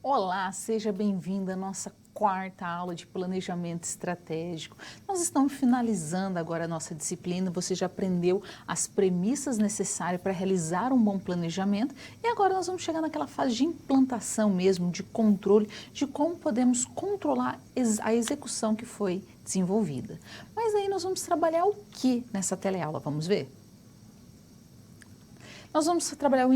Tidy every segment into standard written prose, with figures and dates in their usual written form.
Olá, seja bem-vinda à nossa quarta aula de planejamento estratégico. Nós estamos finalizando agora a nossa disciplina, você já aprendeu as premissas necessárias para realizar um bom planejamento e agora nós vamos chegar naquela fase de implantação mesmo, de controle, de como podemos controlar a execução que foi desenvolvida. Mas aí nós vamos trabalhar o que nessa teleaula? Vamos ver? Nós vamos trabalhar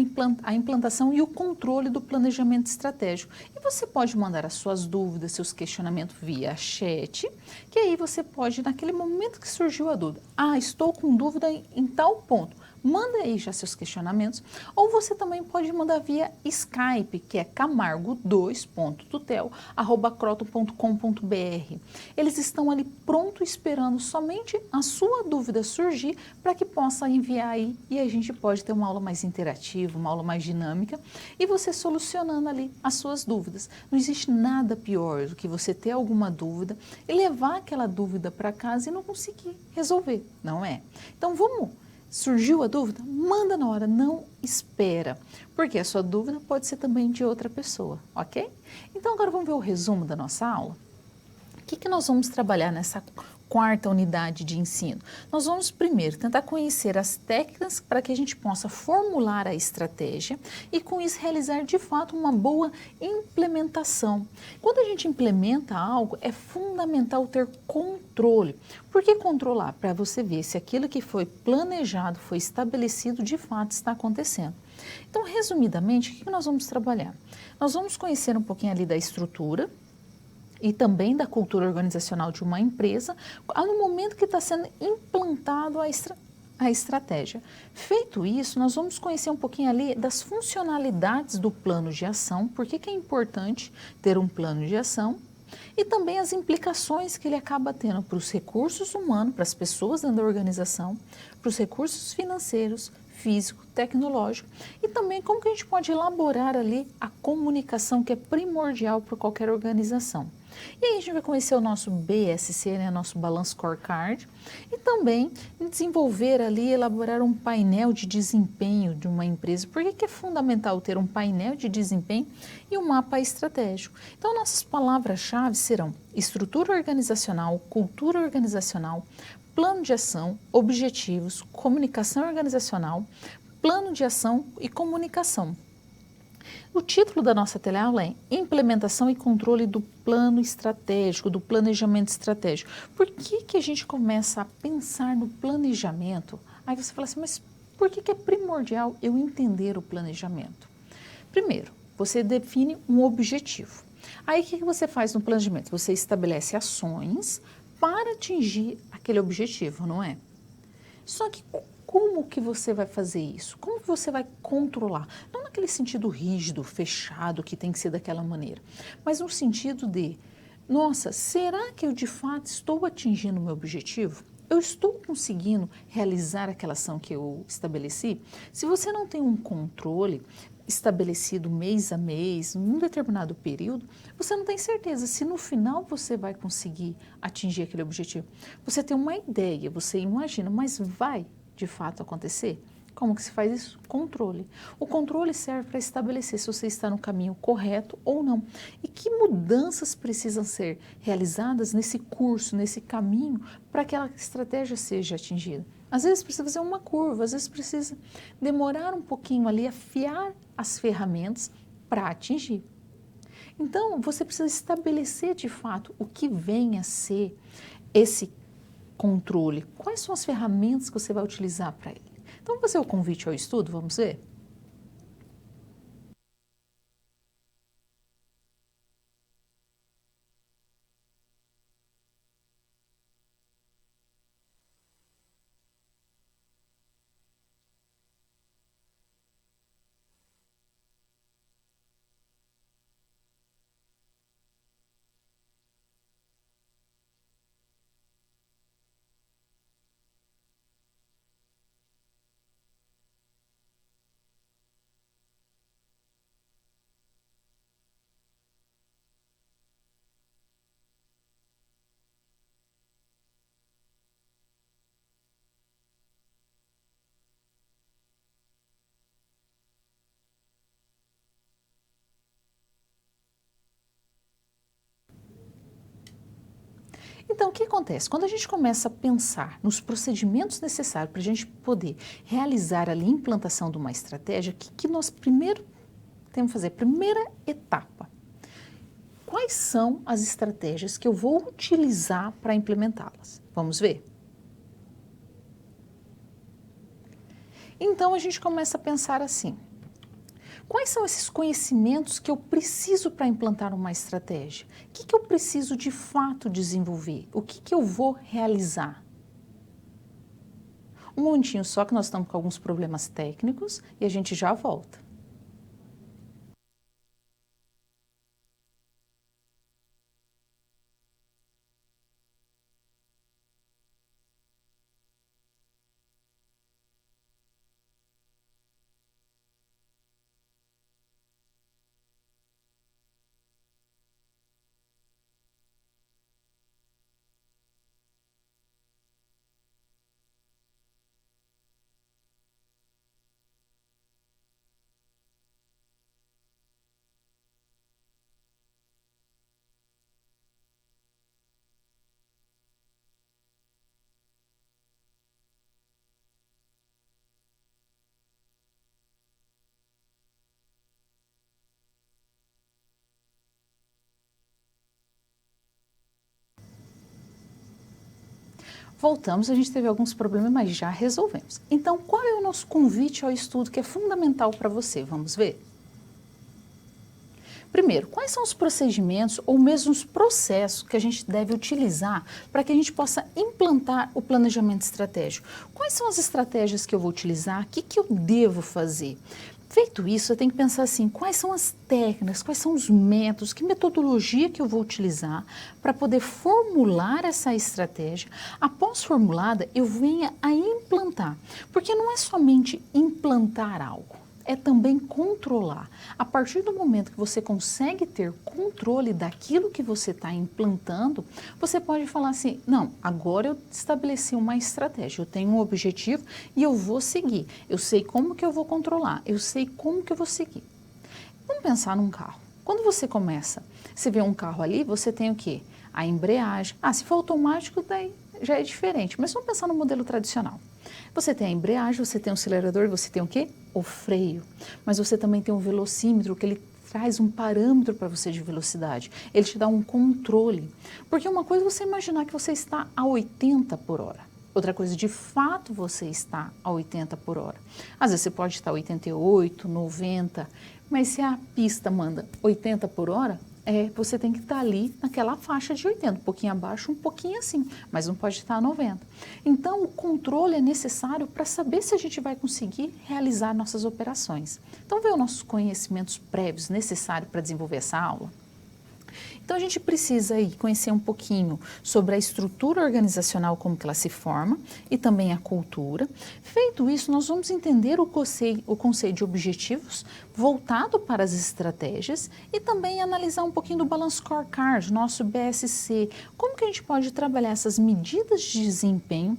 a implantação e o controle do planejamento estratégico. E você pode mandar as suas dúvidas, seus questionamentos via chat, que aí você pode, naquele momento que surgiu a dúvida, estou com dúvida em tal ponto. Manda aí já seus questionamentos, ou você também pode mandar via Skype, que é camargo2.tutel@croton.com.br. Eles estão ali pronto esperando somente a sua dúvida surgir para que possa enviar aí e a gente pode ter uma aula mais interativa, uma aula mais dinâmica e você solucionando ali as suas dúvidas. Não existe nada pior do que você ter alguma dúvida e levar aquela dúvida para casa e não conseguir resolver, não é? Então vamos. Surgiu a dúvida? Manda na hora, não espera, porque a sua dúvida pode ser também de outra pessoa, ok? Então agora vamos ver o resumo da nossa aula. O que nós vamos trabalhar nessa quarta unidade de ensino? Nós vamos primeiro tentar conhecer as técnicas para que a gente possa formular a estratégia e com isso realizar de fato uma boa implementação. Quando a gente implementa algo, é fundamental ter controle. Por que controlar? Para você ver se aquilo que foi planejado, foi estabelecido, de fato está acontecendo. Então, resumidamente, o que nós vamos trabalhar? Nós vamos conhecer um pouquinho ali da estrutura, e também da cultura organizacional de uma empresa, no momento que está sendo implantado a estratégia. Feito isso, nós vamos conhecer um pouquinho ali das funcionalidades do plano de ação, por que é importante ter um plano de ação, e também as implicações que ele acaba tendo para os recursos humanos, para as pessoas dentro da organização, para os recursos financeiros, físico, tecnológico e também como que a gente pode elaborar ali a comunicação que é primordial para qualquer organização. E aí a gente vai conhecer o nosso BSC, né, nosso Balance Scorecard, e também desenvolver ali, elaborar um painel de desempenho de uma empresa. Por que é fundamental ter um painel de desempenho e um mapa estratégico? Então, nossas palavras-chave serão estrutura organizacional, cultura organizacional, plano de ação, objetivos, comunicação organizacional, plano de ação e comunicação. O título da nossa teleaula é Implementação e Controle do Plano Estratégico, do Planejamento Estratégico. Por que a gente começa a pensar no planejamento? Aí você fala assim, mas por que é primordial eu entender o planejamento? Primeiro, você define um objetivo. Aí o que você faz no planejamento? Você estabelece ações para atingir aquele objetivo, não é? Só que como que você vai fazer isso? Como que você vai controlar? Não naquele sentido rígido, fechado, que tem que ser daquela maneira, mas no sentido de, nossa, será que eu de fato estou atingindo o meu objetivo? Eu estou conseguindo realizar aquela ação que eu estabeleci? Se você não tem um controle estabelecido mês a mês, num determinado período, você não tem certeza se no final você vai conseguir atingir aquele objetivo. Você tem uma ideia, você imagina, mas vai de fato acontecer? Como que se faz isso? Controle. O controle serve para estabelecer se você está no caminho correto ou não. E que mudanças precisam ser realizadas nesse curso, nesse caminho, para que aquela estratégia seja atingida. Às vezes precisa fazer uma curva, às vezes precisa demorar um pouquinho ali, afiar as ferramentas para atingir. Então, você precisa estabelecer de fato o que vem a ser esse controle. Quais são as ferramentas que você vai utilizar para ele? Então, vamos fazer o convite ao estudo, vamos ver? Então, o que acontece? Quando a gente começa a pensar nos procedimentos necessários para a gente poder realizar ali a implantação de uma estratégia, o que nós primeiro temos que fazer? Primeira etapa. Quais são as estratégias que eu vou utilizar para implementá-las? Vamos ver? Então, a gente começa a pensar assim. Quais são esses conhecimentos que eu preciso para implantar uma estratégia? O que eu preciso de fato desenvolver? O que eu vou realizar? Um momentinho só que nós estamos com alguns problemas técnicos e a gente já volta. Voltamos, a gente teve alguns problemas, mas já resolvemos. Então, qual é o nosso convite ao estudo que é fundamental para você? Vamos ver? Primeiro, quais são os procedimentos ou mesmo os processos que a gente deve utilizar para que a gente possa implantar o planejamento estratégico? Quais são as estratégias que eu vou utilizar? O que eu devo fazer? Feito isso, eu tenho que pensar assim, quais são as técnicas, quais são os métodos, que metodologia que eu vou utilizar para poder formular essa estratégia. Após formulada, eu venha a implantar, porque não é somente implantar algo, é também controlar. A partir do momento que você consegue ter controle daquilo que você está implantando, você pode falar assim, não, agora eu estabeleci uma estratégia, eu tenho um objetivo e eu vou seguir. Eu sei como que eu vou controlar, eu sei como que eu vou seguir. Vamos pensar num carro. Quando você começa, você vê um carro ali, você tem o quê? A embreagem. Ah, se for automático, daí já é diferente. Mas vamos pensar no modelo tradicional. Você tem a embreagem, você tem o acelerador, você tem o quê? O freio. Mas você também tem o velocímetro, que ele traz um parâmetro para você de velocidade. Ele te dá um controle. Porque uma coisa é você imaginar que você está a 80 por hora. Outra coisa, de fato, você está a 80 por hora. Às vezes você pode estar a 88, 90, mas se a pista manda 80 por hora, você tem que estar ali naquela faixa de 80, um pouquinho abaixo, um pouquinho assim, mas não pode estar a 90. Então, o controle é necessário para saber se a gente vai conseguir realizar nossas operações. Então, ver os nossos conhecimentos prévios necessários para desenvolver essa aula. Então, a gente precisa aí conhecer um pouquinho sobre a estrutura organizacional, como que ela se forma, e também a cultura. Feito isso, nós vamos entender o conceito de objetivos voltado para as estratégias e também analisar um pouquinho do Balance Scorecard, nosso BSC, como que a gente pode trabalhar essas medidas de desempenho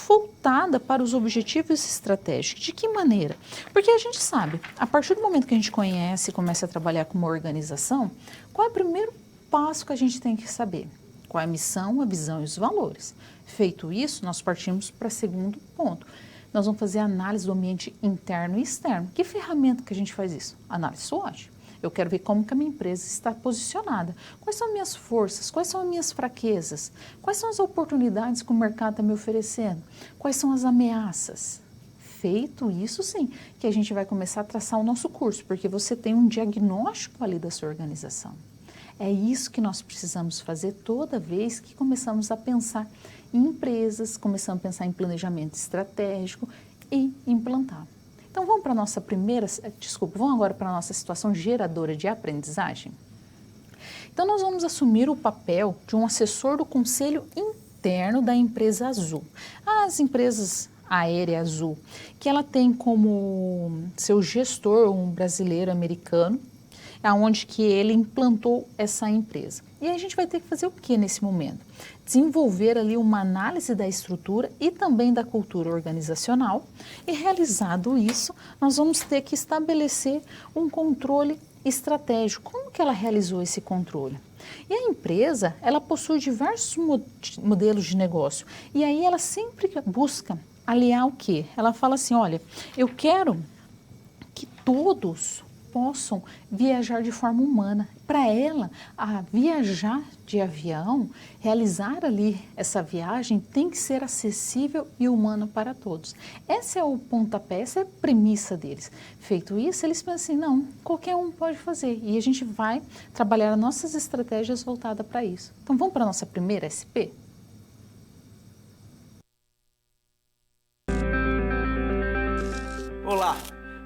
voltada para os objetivos estratégicos. De que maneira? Porque a gente sabe, a partir do momento que a gente conhece e começa a trabalhar com uma organização, qual é o primeiro passo que a gente tem que saber? Qual é a missão, a visão e os valores? Feito isso, nós partimos para o segundo ponto. Nós vamos fazer a análise do ambiente interno e externo. Que ferramenta que a gente faz isso? Análise SWOT. Eu quero ver como que a minha empresa está posicionada. Quais são as minhas forças? Quais são as minhas fraquezas? Quais são as oportunidades que o mercado está me oferecendo? Quais são as ameaças? Feito isso, sim, que a gente vai começar a traçar o nosso curso, porque você tem um diagnóstico ali da sua organização. É isso que nós precisamos fazer toda vez que começamos a pensar em empresas, começamos a pensar em planejamento estratégico e implantar. Então vamos para a nossa vamos agora para a nossa situação geradora de aprendizagem? Então nós vamos assumir o papel de um assessor do conselho interno da empresa Azul. As empresas aérea Azul, que ela tem como seu gestor um brasileiro americano, aonde que ele implantou essa empresa. E aí a gente vai ter que fazer o que nesse momento? Desenvolver ali uma análise da estrutura e também da cultura organizacional, e realizado isso, nós vamos ter que estabelecer um controle estratégico. Como que ela realizou esse controle? E a empresa, ela possui diversos modelos de negócio. E aí ela sempre busca aliar o quê? Ela fala assim, olha, eu quero que todos possam viajar de forma humana. Para ela, a viajar de avião, realizar ali essa viagem tem que ser acessível e humano para todos. Esse é o pontapé, essa é a premissa deles. Feito isso, eles pensam assim, não, qualquer um pode fazer. E a gente vai trabalhar nossas estratégias voltadas para isso. Então vamos para a nossa primeira SP? Olá!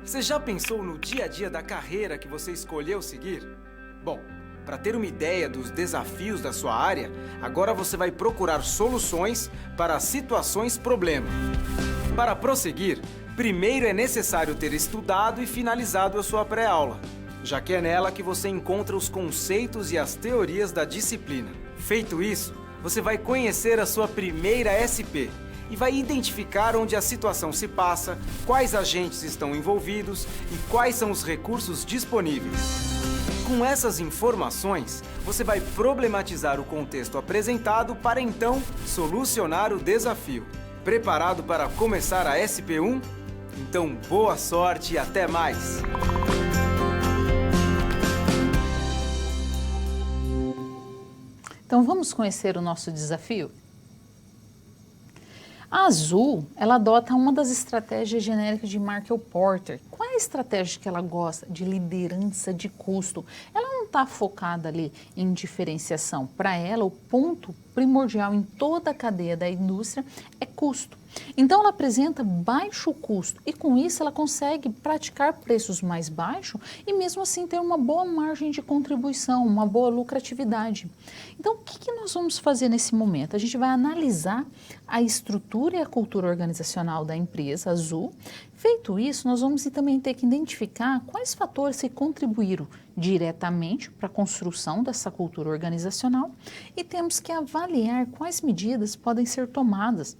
Você já pensou no dia a dia da carreira que você escolheu seguir? Bom, para ter uma ideia dos desafios da sua área, agora você vai procurar soluções para situações problema. Para prosseguir, primeiro é necessário ter estudado e finalizado a sua pré-aula, já que é nela que você encontra os conceitos e as teorias da disciplina. Feito isso, você vai conhecer a sua primeira SP, e vai identificar onde a situação se passa, quais agentes estão envolvidos e quais são os recursos disponíveis. Com essas informações, você vai problematizar o contexto apresentado para então solucionar o desafio. Preparado para começar a SP1? Então, boa sorte e até mais! Então vamos conhecer o nosso desafio? A Azul, ela adota uma das estratégias genéricas de Michael Porter. Qual é a estratégia que ela gosta? De liderança de custo. Ela não está focada ali em diferenciação. Para ela, o ponto primordial em toda a cadeia da indústria é custo. Então, ela apresenta baixo custo e, com isso, ela consegue praticar preços mais baixos e, mesmo assim, ter uma boa margem de contribuição, uma boa lucratividade. Então, o que nós vamos fazer nesse momento? A gente vai analisar a estrutura e a cultura organizacional da empresa Azul. Feito isso, nós vamos também ter que identificar quais fatores que contribuíram diretamente para a construção dessa cultura organizacional e temos que avaliar quais medidas podem ser tomadas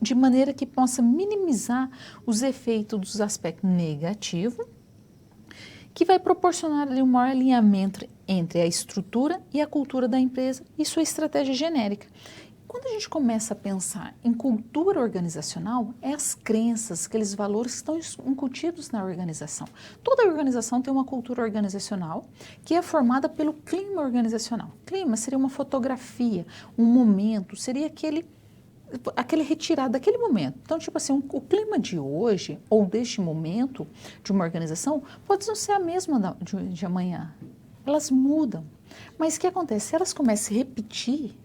de maneira que possa minimizar os efeitos dos aspectos negativos, que vai proporcionar ali um maior alinhamento entre a estrutura e a cultura da empresa e sua estratégia genérica. Quando a gente começa a pensar em cultura organizacional, é as crenças, aqueles valores que estão incutidos na organização. Toda organização tem uma cultura organizacional que é formada pelo clima organizacional. Clima seria uma fotografia, um momento, seria aquele retirado daquele momento. Então, tipo assim, o clima de hoje ou deste momento de uma organização pode não ser a mesma de amanhã. Elas mudam. Mas o que acontece? Se elas começam a se repetir,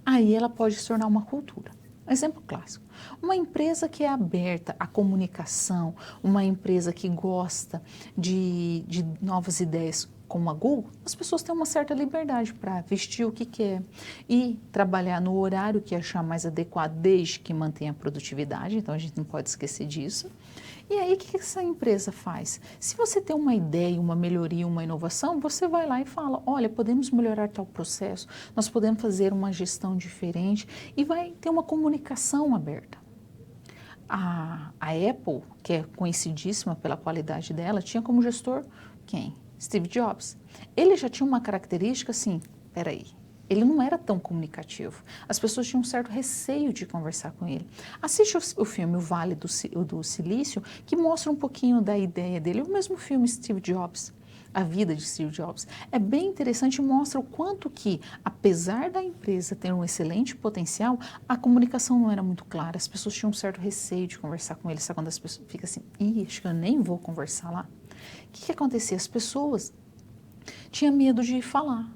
aí ela pode se tornar uma cultura. Exemplo clássico. Uma empresa que é aberta à comunicação, uma empresa que gosta de novas ideias, como a Google, as pessoas têm uma certa liberdade para vestir o que quer e trabalhar no horário que achar mais adequado, desde que mantenha a produtividade, então a gente não pode esquecer disso. E aí, o que essa empresa faz? Se você tem uma ideia, uma melhoria, uma inovação, você vai lá e fala, olha, podemos melhorar tal processo, nós podemos fazer uma gestão diferente e vai ter uma comunicação aberta. A Apple, que é conhecidíssima pela qualidade dela, tinha como gestor quem? Steve Jobs. Ele já tinha uma característica assim, peraí, ele não era tão comunicativo. As pessoas tinham um certo receio de conversar com ele. Assiste o filme O Vale do Silício, que mostra um pouquinho da ideia dele. O mesmo filme Steve Jobs, a vida de Steve Jobs. É bem interessante e mostra o quanto que, apesar da empresa ter um excelente potencial, a comunicação não era muito clara. As pessoas tinham um certo receio de conversar com ele. Sabe quando as pessoas ficam assim, acho que eu nem vou conversar lá? O que acontecia? As pessoas tinham medo de falar.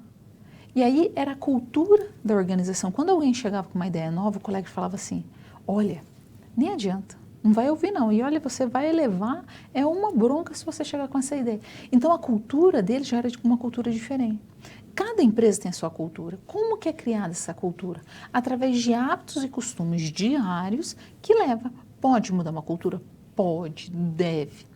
E aí era a cultura da organização. Quando alguém chegava com uma ideia nova, o colega falava assim, olha, nem adianta, não vai ouvir não. E olha, você vai elevar, é uma bronca se você chegar com essa ideia. Então a cultura dele já era uma cultura diferente. Cada empresa tem a sua cultura. Como que é criada essa cultura? Através de hábitos e costumes diários que leva. Pode mudar uma cultura? Pode, deve.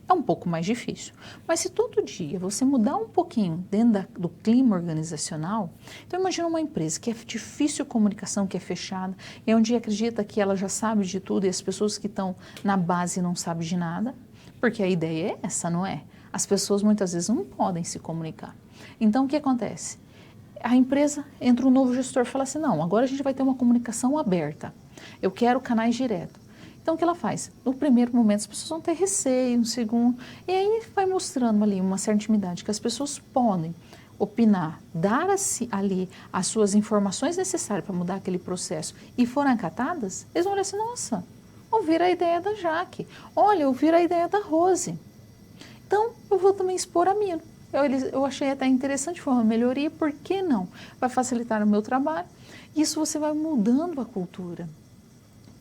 É um pouco mais difícil. Mas se todo dia você mudar um pouquinho dentro do clima organizacional, então imagina uma empresa que é difícil comunicação, que é fechada, e onde acredita que ela já sabe de tudo e as pessoas que estão na base não sabem de nada, porque a ideia é essa, não é? As pessoas muitas vezes não podem se comunicar. Então o que acontece? a empresa, entra um novo gestor e fala assim, não, agora a gente vai ter uma comunicação aberta, eu quero canais diretos. Então, o que ela faz? No primeiro momento, as pessoas vão ter receio, no segundo, e aí vai mostrando ali uma certa intimidade, que as pessoas podem opinar, dar ali as suas informações necessárias para mudar aquele processo e forem acatadas, eles vão olhar assim, nossa, ouvir a ideia da Jaque, olha, ouvir a ideia da Rose. Então, eu vou também expor a minha. Eu achei até interessante, foi uma melhoria, por que não? Vai facilitar o meu trabalho. Isso você vai mudando a cultura.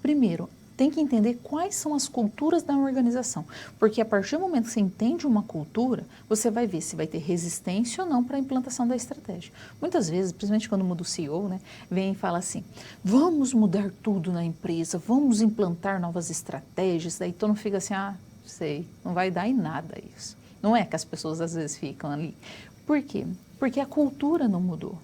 Primeiro, tem que entender quais são as culturas da organização, porque a partir do momento que você entende uma cultura, você vai ver se vai ter resistência ou não para a implantação da estratégia. Muitas vezes, principalmente quando muda o CEO, né, vem e fala assim, vamos mudar tudo na empresa, vamos implantar novas estratégias, daí todo mundo fica assim, sei, não vai dar em nada isso. Não é que as pessoas às vezes ficam ali. Por quê? Porque a cultura não mudou.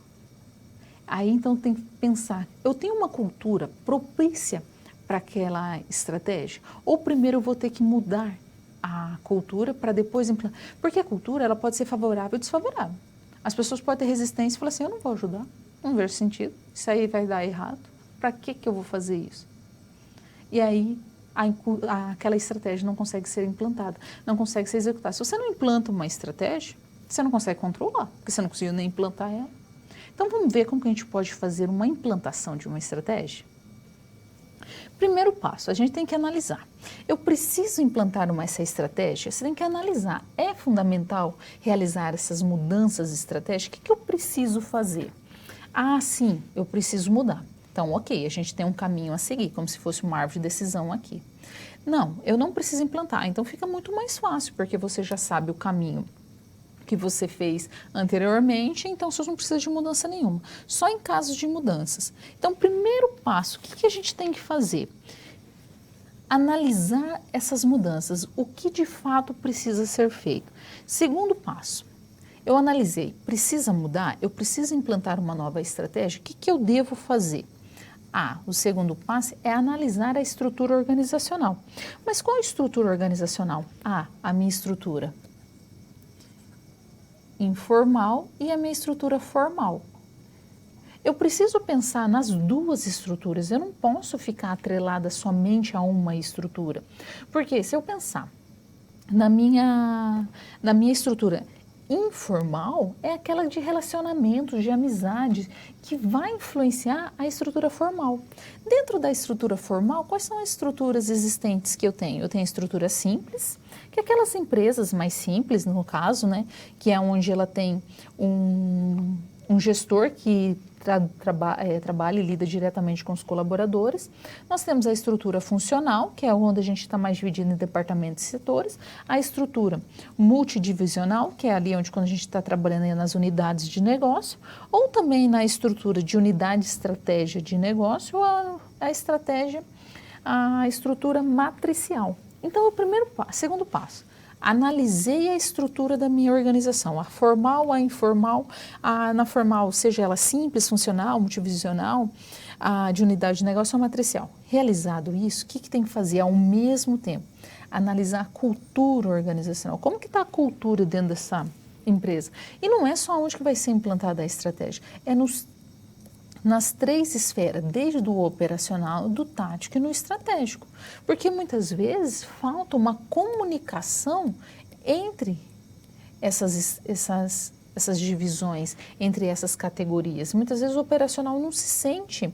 Aí então tem que pensar, eu tenho uma cultura propícia para aquela estratégia? Ou primeiro eu vou ter que mudar a cultura para depois implantar? Porque a cultura ela pode ser favorável ou desfavorável. As pessoas podem ter resistência e falar assim, eu não vou ajudar, não vejo sentido, isso aí vai dar errado, para que eu vou fazer isso? E aí aquela estratégia não consegue ser implantada, não consegue ser executada. Se você não implanta uma estratégia, você não consegue controlar, porque você não conseguiu nem implantar ela. Então vamos ver como que a gente pode fazer uma implantação de uma estratégia? Primeiro passo, a gente tem que analisar. Eu preciso implantar essa estratégia? Você tem que analisar. É fundamental realizar essas mudanças estratégicas? O que eu preciso fazer? Sim, eu preciso mudar. Então, ok, a gente tem um caminho a seguir, como se fosse uma árvore de decisão aqui. Não, eu não preciso implantar. Então, fica muito mais fácil, porque você já sabe o caminho que você fez anteriormente, então você não precisa de mudança nenhuma, só em casos de mudanças. Então, primeiro passo, o que a gente tem que fazer? Analisar essas mudanças, o que de fato precisa ser feito. Segundo passo, eu analisei, precisa mudar? Eu preciso implantar uma nova estratégia? O que eu devo fazer? O segundo passo é analisar a estrutura organizacional. Mas qual a estrutura organizacional? A minha estrutura informal e a minha estrutura formal. Eu preciso pensar nas duas estruturas, eu não posso ficar atrelada somente a uma estrutura. Porque se eu pensar na minha estrutura informal, é aquela de relacionamentos, de amizades, que vai influenciar a estrutura formal. Dentro da estrutura formal, quais são as estruturas existentes que eu tenho? Eu tenho a estrutura simples, que é aquelas empresas mais simples, no caso, né, que é onde ela tem um gestor que trabalha e lida diretamente com os colaboradores. Nós temos a estrutura funcional, que é onde a gente está mais dividido em departamentos e setores. A estrutura multidivisional, que é ali onde quando a gente está trabalhando nas unidades de negócio, ou também na estrutura de unidade de estratégia de negócio, ou a estrutura matricial. Então, segundo passo, analisei a estrutura da minha organização, a formal, a informal, na formal, seja ela simples, funcional, multivisional, de unidade de negócio ou matricial. Realizado isso, o que tem que fazer ao mesmo tempo? Analisar a cultura organizacional. Como que está a cultura dentro dessa empresa? E não é só onde que vai ser implantada a estratégia, é nas três esferas, desde o operacional, do tático e no estratégico. Porque muitas vezes falta uma comunicação entre essas divisões, entre essas categorias. Muitas vezes o operacional não se sente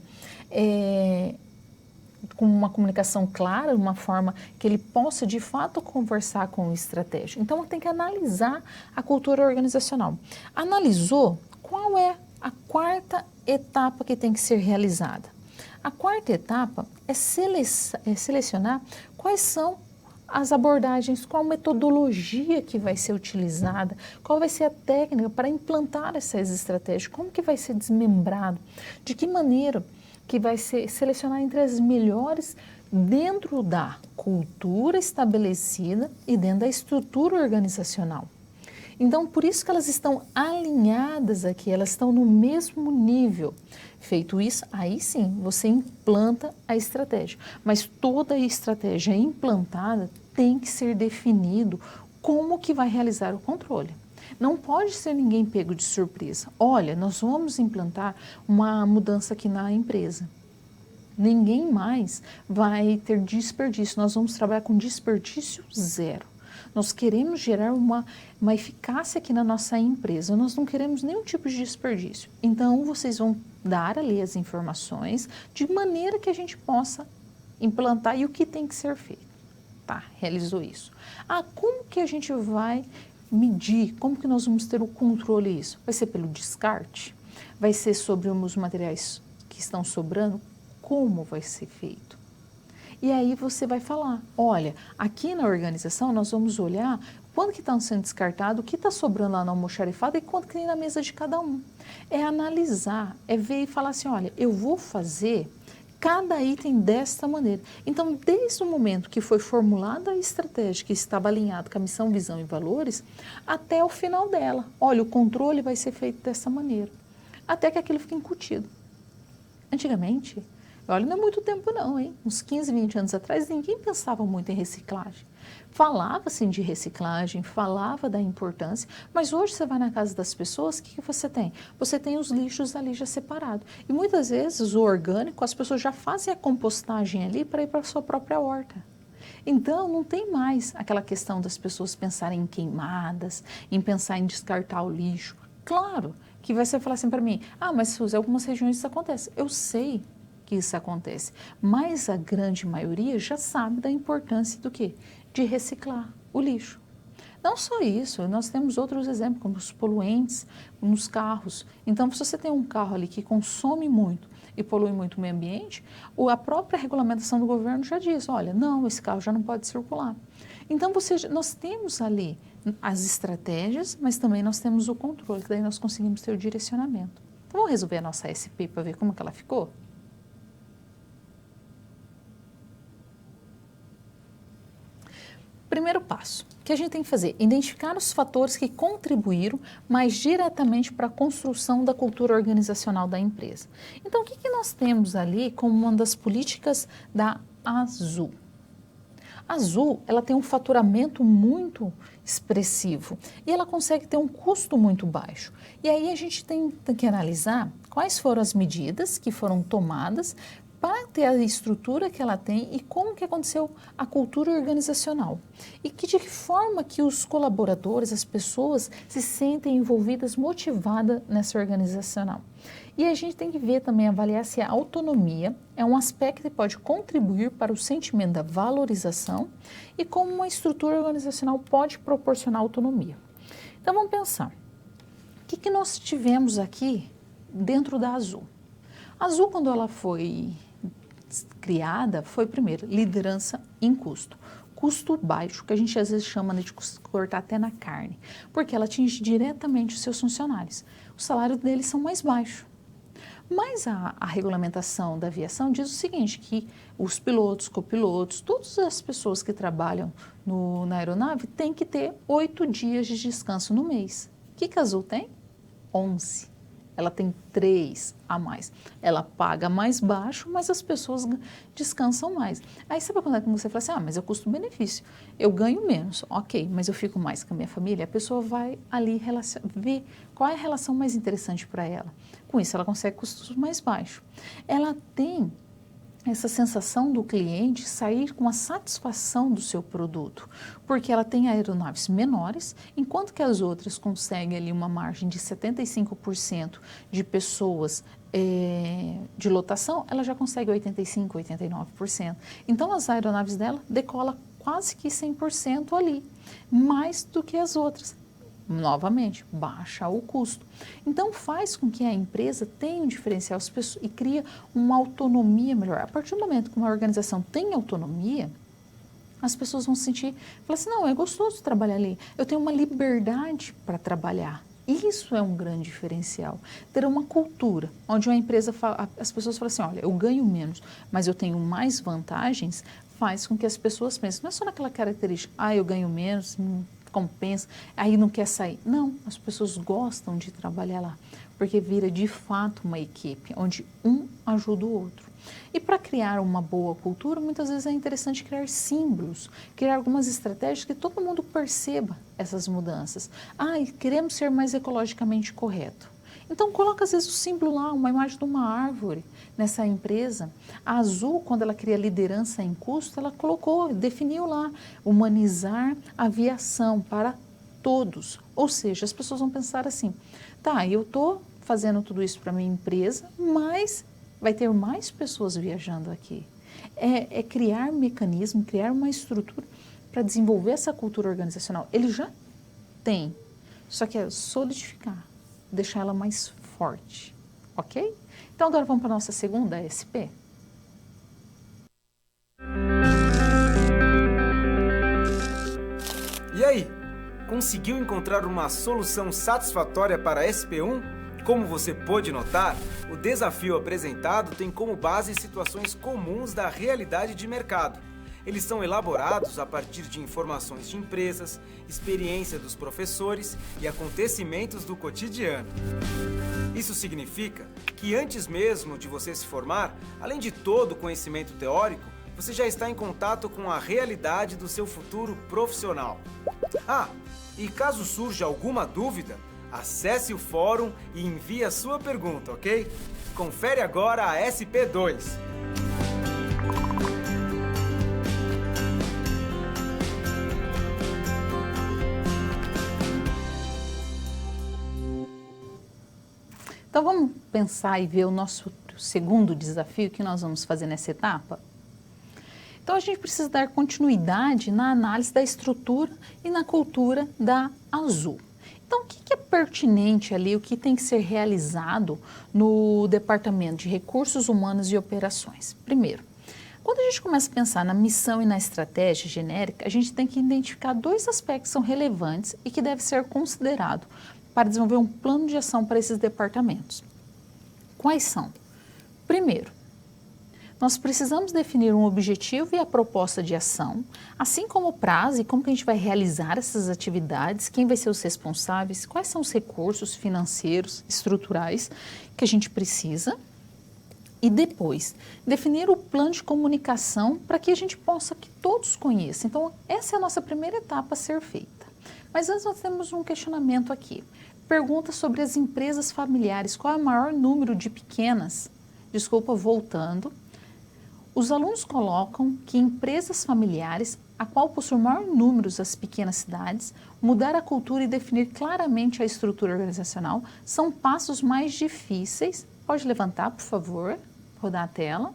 com uma comunicação clara, uma forma que ele possa de fato conversar com o estratégico. Então tem que analisar a cultura organizacional. Analisou qual é a quarta etapa que tem que ser realizada. A quarta etapa é selecionar quais são as abordagens, qual a metodologia que vai ser utilizada, qual vai ser a técnica para implantar essas estratégias, como que vai ser desmembrado, de que maneira que vai ser selecionar entre as melhores dentro da cultura estabelecida e dentro da estrutura organizacional. Então, por isso que elas estão alinhadas aqui, elas estão no mesmo nível. Feito isso, aí sim, você implanta a estratégia. Mas toda a estratégia implantada tem que ser definido como que vai realizar o controle. Não pode ser ninguém pego de surpresa. Olha, nós vamos implantar uma mudança aqui na empresa. Ninguém mais vai ter desperdício. Nós vamos trabalhar com desperdício zero. Nós queremos gerar uma eficácia aqui na nossa empresa. Nós não queremos nenhum tipo de desperdício. Então, vocês vão dar ali as informações de maneira que a gente possa implantar e o que tem que ser feito. Tá, realizou isso. Como que a gente vai medir? Como que nós vamos ter o controle disso? Vai ser pelo descarte? Vai ser sobre os materiais que estão sobrando? Como vai ser feito? E aí você vai falar, olha, aqui na organização nós vamos olhar quanto que está sendo descartado, o que está sobrando lá na almoxarifada e quanto que tem na mesa de cada um. É analisar, é ver e falar assim, olha, eu vou fazer cada item desta maneira. Então, desde o momento que foi formulada a estratégia que estava alinhada com a missão, visão e valores, até o final dela. Olha, o controle vai ser feito dessa maneira, até que aquilo fique incutido. Antigamente, olha, não é muito tempo não, hein? Uns 15, 20 anos atrás, ninguém pensava muito em reciclagem. Falava-se de reciclagem, falava da importância, mas hoje você vai na casa das pessoas, o que você tem? Você tem os lixos ali já separados. E muitas vezes o orgânico, as pessoas já fazem a compostagem ali para ir para a sua própria horta. Então, não tem mais aquela questão das pessoas pensarem em queimadas, em pensar em descartar o lixo. Claro que você vai falar assim para mim, mas Suzy, algumas regiões isso acontece. Eu sei que isso acontece, mas a grande maioria já sabe da importância do quê? De reciclar o lixo. Não só isso, nós temos outros exemplos, como os poluentes nos carros. Então, se você tem um carro ali que consome muito e polui muito o meio ambiente, a própria regulamentação do governo já diz, olha, não, esse carro já não pode circular. Então, nós temos ali as estratégias, mas também nós temos o controle, que daí nós conseguimos ter o direcionamento. Então, vamos resolver a nossa SP para ver como que ela ficou? Primeiro passo, que a gente tem que fazer, identificar os fatores que contribuíram mais diretamente para a construção da cultura organizacional da empresa. Então, o que nós temos ali como uma das políticas da Azul? A Azul, ela tem um faturamento muito expressivo e ela consegue ter um custo muito baixo. E aí a gente tem que analisar quais foram as medidas que foram tomadas para ter a estrutura que ela tem e como que aconteceu a cultura organizacional. E de que forma que os colaboradores, as pessoas se sentem envolvidas, motivadas nessa organizacional. E a gente tem que ver também, avaliar se a autonomia é um aspecto que pode contribuir para o sentimento da valorização e como uma estrutura organizacional pode proporcionar autonomia. Então vamos pensar, o que nós tivemos aqui dentro da Azul? A Azul, quando ela foi criada, foi primeiro liderança em custo. Custo baixo, que a gente às vezes chama de cortar até na carne, porque ela atinge diretamente os seus funcionários. Os salários deles são mais baixos. Mas a regulamentação da aviação diz o seguinte, que os pilotos, copilotos, todas as pessoas que trabalham na aeronave têm que ter 8 dias de descanso no mês. O que a Azul tem? 11. Ela tem 3 a mais. Ela paga mais baixo, mas as pessoas descansam mais. Aí sabe quando é que você fala assim, mas é custo-benefício. Eu ganho menos, ok, mas eu fico mais com a minha família. A pessoa vai ali ver qual é a relação mais interessante para ela. Com isso, ela consegue custos mais baixos. Ela tem essa sensação do cliente sair com a satisfação do seu produto, porque ela tem aeronaves menores, enquanto que as outras conseguem ali uma margem de 75% de pessoas de lotação, ela já consegue 85%, 89%. Então, as aeronaves dela decolam quase que 100% ali, mais do que as outras. Novamente, baixa o custo. Então, faz com que a empresa tenha um diferencial e cria uma autonomia melhor. A partir do momento que uma organização tem autonomia, as pessoas vão sentir, falar assim, não, é gostoso trabalhar ali, eu tenho uma liberdade para trabalhar. Isso é um grande diferencial. Ter uma cultura onde uma empresa, as pessoas falam assim, olha, eu ganho menos, mas eu tenho mais vantagens, faz com que as pessoas pensem, não é só naquela característica, eu ganho menos, compensa, aí não quer sair. Não, as pessoas gostam de trabalhar lá, porque vira de fato uma equipe, onde um ajuda o outro. E para criar uma boa cultura, muitas vezes é interessante criar símbolos, criar algumas estratégias que todo mundo perceba essas mudanças. Queremos ser mais ecologicamente correto. Então, coloca às vezes o símbolo lá, uma imagem de uma árvore nessa empresa. A Azul, quando ela cria liderança em custo, ela definiu lá, humanizar a aviação para todos. Ou seja, as pessoas vão pensar assim, eu estou fazendo tudo isso para minha empresa, mas vai ter mais pessoas viajando aqui. É criar mecanismo, criar uma estrutura para desenvolver essa cultura organizacional. Ele já tem, só que é solidificar, deixar ela mais forte, ok? Então agora vamos para a nossa segunda SP. E aí, conseguiu encontrar uma solução satisfatória para a SP1? Como você pôde notar, o desafio apresentado tem como base situações comuns da realidade de mercado. Eles são elaborados a partir de informações de empresas, experiência dos professores e acontecimentos do cotidiano. Isso significa que antes mesmo de você se formar, além de todo o conhecimento teórico, você já está em contato com a realidade do seu futuro profissional. E caso surja alguma dúvida, acesse o fórum e envie a sua pergunta, ok? Confere agora a SP2. Então vamos pensar e ver o nosso segundo desafio que nós vamos fazer nessa etapa? Então a gente precisa dar continuidade na análise da estrutura e na cultura da Azul. Então o que é pertinente ali, o que tem que ser realizado no Departamento de Recursos Humanos e Operações? Primeiro, quando a gente começa a pensar na missão e na estratégia genérica, a gente tem que identificar dois aspectos que são relevantes e que deve ser considerado para desenvolver um plano de ação para esses departamentos. Quais são? Primeiro, nós precisamos definir um objetivo e a proposta de ação, assim como o prazo e como que a gente vai realizar essas atividades, quem vai ser os responsáveis, quais são os recursos financeiros, estruturais que a gente precisa. E depois, definir o plano de comunicação para que a gente possa, que todos conheçam. Então, essa é a nossa primeira etapa a ser feita. Mas antes nós temos um questionamento aqui. Pergunta sobre as empresas familiares. Qual é o maior número de pequenas? Voltando. Os alunos colocam que empresas familiares, a qual possui maior número das pequenas cidades, mudar a cultura e definir claramente a estrutura organizacional são passos mais difíceis. Pode levantar, por favor, rodar a tela.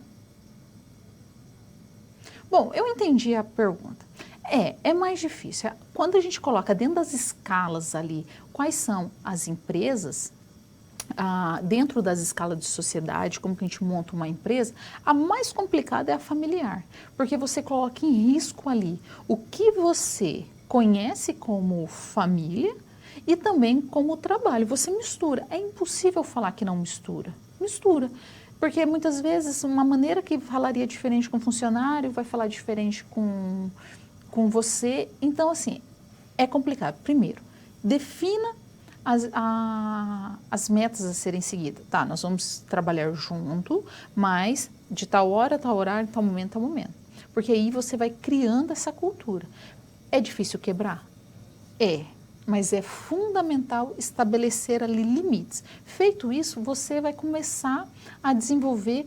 Bom, eu entendi a pergunta. É mais difícil. Quando a gente coloca dentro das escalas ali, quais são as empresas, dentro das escalas de sociedade, como que a gente monta uma empresa, a mais complicada é a familiar, porque você coloca em risco ali o que você conhece como família e também como trabalho. Você mistura. É impossível falar que não mistura. Mistura. Porque muitas vezes uma maneira que falaria diferente com o funcionário vai falar diferente com você. Então, assim, é complicado. Primeiro, defina as metas a serem seguidas. Nós vamos trabalhar junto, mas de tal hora, tal horário, tal momento, tal momento. Porque aí você vai criando essa cultura. É difícil quebrar? Mas é fundamental estabelecer ali limites. Feito isso, você vai começar a desenvolver,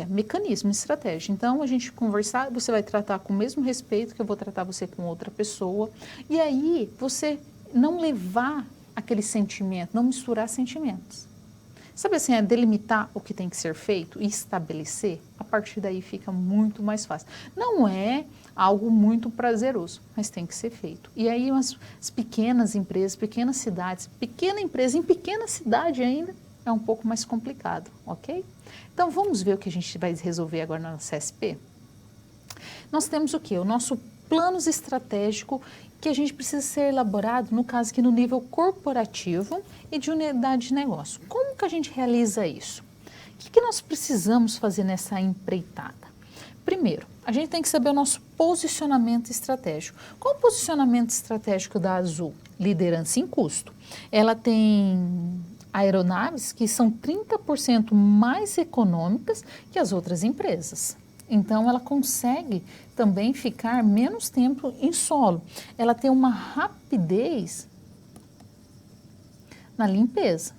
mecanismo, estratégia. Então, a gente conversar, você vai tratar com o mesmo respeito que eu vou tratar você com outra pessoa. E aí, você não levar aquele sentimento, não misturar sentimentos. Sabe assim, delimitar o que tem que ser feito e estabelecer, a partir daí fica muito mais fácil. Não é algo muito prazeroso, mas tem que ser feito. E aí as pequenas empresas, pequenas cidades, pequena empresa em pequena cidade ainda é um pouco mais complicado, ok? Então vamos ver o que a gente vai resolver agora na CSP? Nós temos o quê? O nosso plano estratégico que a gente precisa ser elaborado, no caso aqui no nível corporativo e de unidade de negócio. Como que a gente realiza isso? O que nós precisamos fazer nessa empreitada? Primeiro, a gente tem que saber o nosso posicionamento estratégico. Qual o posicionamento estratégico da Azul? Liderança em custo. Ela tem aeronaves que são 30% mais econômicas que as outras empresas. Então, ela consegue também ficar menos tempo em solo. Ela tem uma rapidez na limpeza.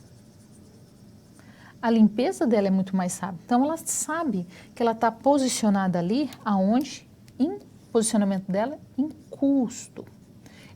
A limpeza dela é muito mais rápida. Então, ela sabe que ela está posicionada ali, aonde? Em posicionamento dela, em custo.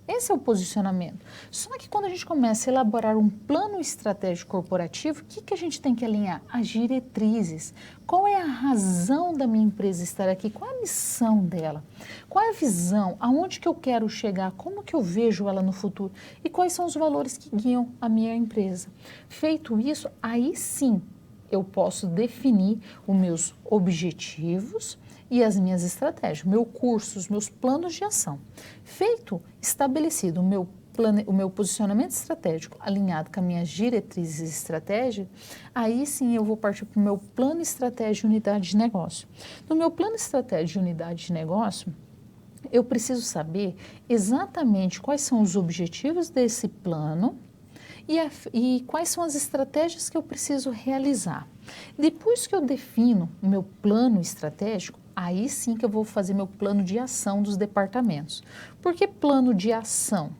Esse é o posicionamento. Só que quando a gente começa a elaborar um plano estratégico corporativo, o que a gente tem que alinhar? As diretrizes. Qual é a razão da minha empresa estar aqui? Qual é a missão dela? Qual é a visão? Aonde que eu quero chegar? Como que eu vejo ela no futuro? E quais são os valores que guiam a minha empresa? Feito isso, aí sim eu posso definir os meus objetivos e as minhas estratégias, meu curso, os meus planos de ação. Feito, estabelecido o meu posicionamento estratégico alinhado com as minhas diretrizes e estratégia, aí sim eu vou partir para o meu plano estratégia de unidade de negócio. No meu plano estratégia de unidade de negócio, eu preciso saber exatamente quais são os objetivos desse plano e quais são as estratégias que eu preciso realizar. Depois que eu defino o meu plano estratégico, aí sim que eu vou fazer meu plano de ação dos departamentos. Por que plano de ação?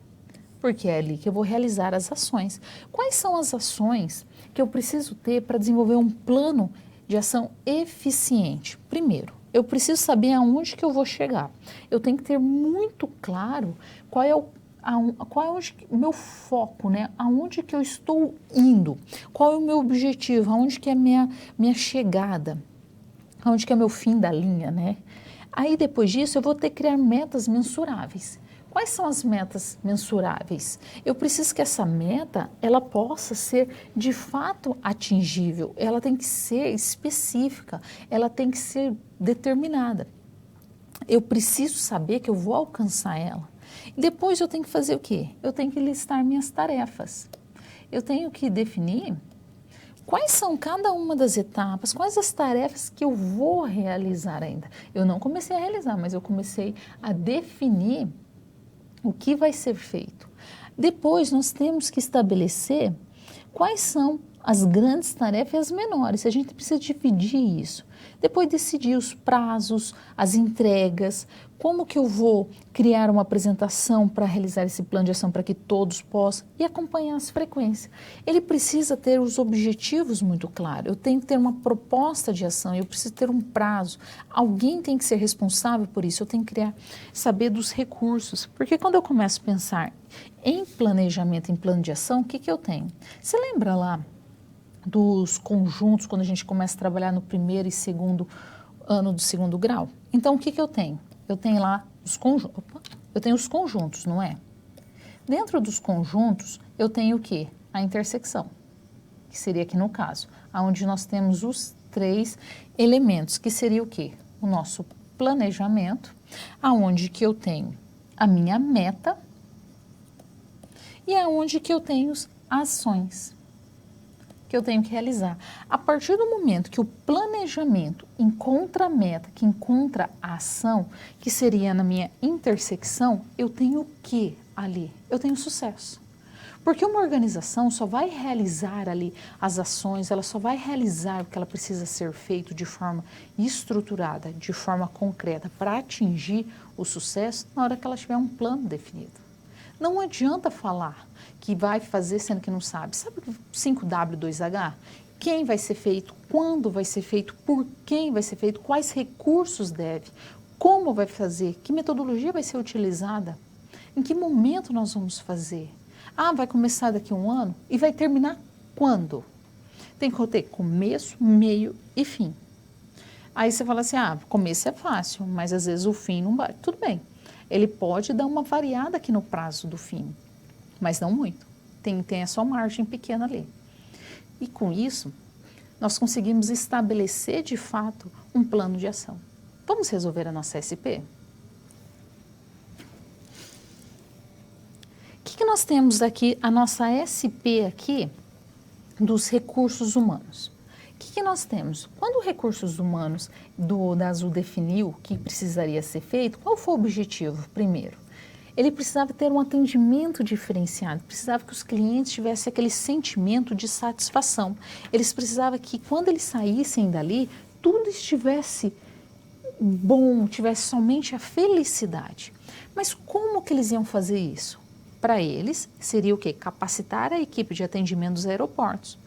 Porque é ali que eu vou realizar as ações. Quais são as ações que eu preciso ter para desenvolver um plano de ação eficiente? Primeiro, eu preciso saber aonde que eu vou chegar. Eu tenho que ter muito claro qual é o meu foco, né? Aonde que eu estou indo? Qual é o meu objetivo? Aonde que é a minha chegada? Aonde que é meu fim da linha, né? Aí depois disso eu vou ter que criar metas mensuráveis. Quais são as metas mensuráveis? Eu preciso que essa meta, ela possa ser de fato atingível, ela tem que ser específica, ela tem que ser determinada. Eu preciso saber que eu vou alcançar ela. Depois eu tenho que fazer o quê? Eu tenho que listar minhas tarefas. Eu tenho que definir quais são cada uma das etapas, quais as tarefas que eu vou realizar ainda. Eu não comecei a realizar, mas eu comecei a definir o que vai ser feito. Depois nós temos que estabelecer quais são as grandes tarefas e as menores. A gente precisa dividir isso. Depois decidir os prazos, as entregas, como que eu vou criar uma apresentação para realizar esse plano de ação para que todos possam e acompanhar as frequências. Ele precisa ter os objetivos muito claros. Eu tenho que ter uma proposta de ação, eu preciso ter um prazo. Alguém tem que ser responsável por isso. Eu tenho que saber dos recursos. Porque quando eu começo a pensar em planejamento, em plano de ação, o que eu tenho? Você lembra lá dos conjuntos, quando a gente começa a trabalhar no primeiro e segundo ano do segundo grau? Então, o que eu tenho? Eu tenho lá os conjuntos. Eu tenho os conjuntos, não é? Dentro dos conjuntos, eu tenho o quê? A intersecção, que seria aqui no caso, onde nós temos os 3 elementos, que seria o quê? O nosso planejamento, aonde que eu tenho a minha meta e aonde que eu tenho as ações que eu tenho que realizar. A partir do momento que o planejamento encontra a meta, que encontra a ação, que seria na minha intersecção, eu tenho o que ali? Eu tenho sucesso. Porque uma organização só vai realizar ali as ações, ela só vai realizar o que ela precisa ser feito de forma estruturada, de forma concreta, para atingir o sucesso na hora que ela tiver um plano definido. Não adianta falar que vai fazer sendo que não sabe. Sabe o 5W2H? Quem vai ser feito, quando vai ser feito, por quem vai ser feito, quais recursos deve, como vai fazer, que metodologia vai ser utilizada, em que momento nós vamos fazer. Ah, vai começar daqui a 1 ano e vai terminar quando? Tem que ter começo, meio e fim. Aí você fala assim, começo é fácil, mas às vezes o fim não vai. Tudo bem. Ele pode dar uma variada aqui no prazo do fim, mas não muito. Tem a sua margem pequena ali. E com isso, nós conseguimos estabelecer de fato um plano de ação. Vamos resolver a nossa SP? O que nós temos aqui, a nossa SP aqui, dos recursos humanos? O que nós temos? Quando recursos humanos da Azul definiu o que precisaria ser feito, qual foi o objetivo? Primeiro, Ele precisava ter um atendimento diferenciado, precisava que os clientes tivessem aquele sentimento de satisfação. Eles precisavam que quando eles saíssem dali, tudo estivesse bom, tivesse somente a felicidade. Mas como que eles iam fazer isso? Para eles, seria o quê? Capacitar a equipe de atendimento dos aeroportos.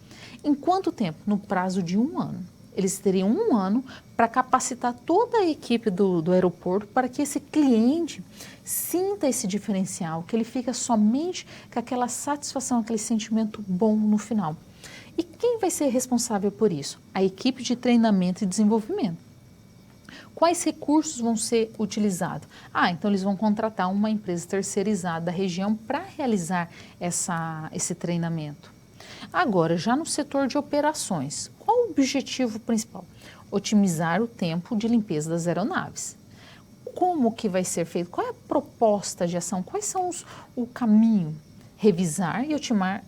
Em quanto tempo? No prazo de 1 ano. Eles teriam 1 ano para capacitar toda a equipe do aeroporto para que esse cliente sinta esse diferencial, que ele fica somente com aquela satisfação, aquele sentimento bom no final. E quem vai ser responsável por isso? A equipe de treinamento e desenvolvimento. Quais recursos vão ser utilizados? Então eles vão contratar uma empresa terceirizada da região para realizar esse treinamento. Agora, já no setor de operações, qual o objetivo principal? Otimizar o tempo de limpeza das aeronaves. Como que vai ser feito? Qual é a proposta de ação? Quais são o caminho? Revisar e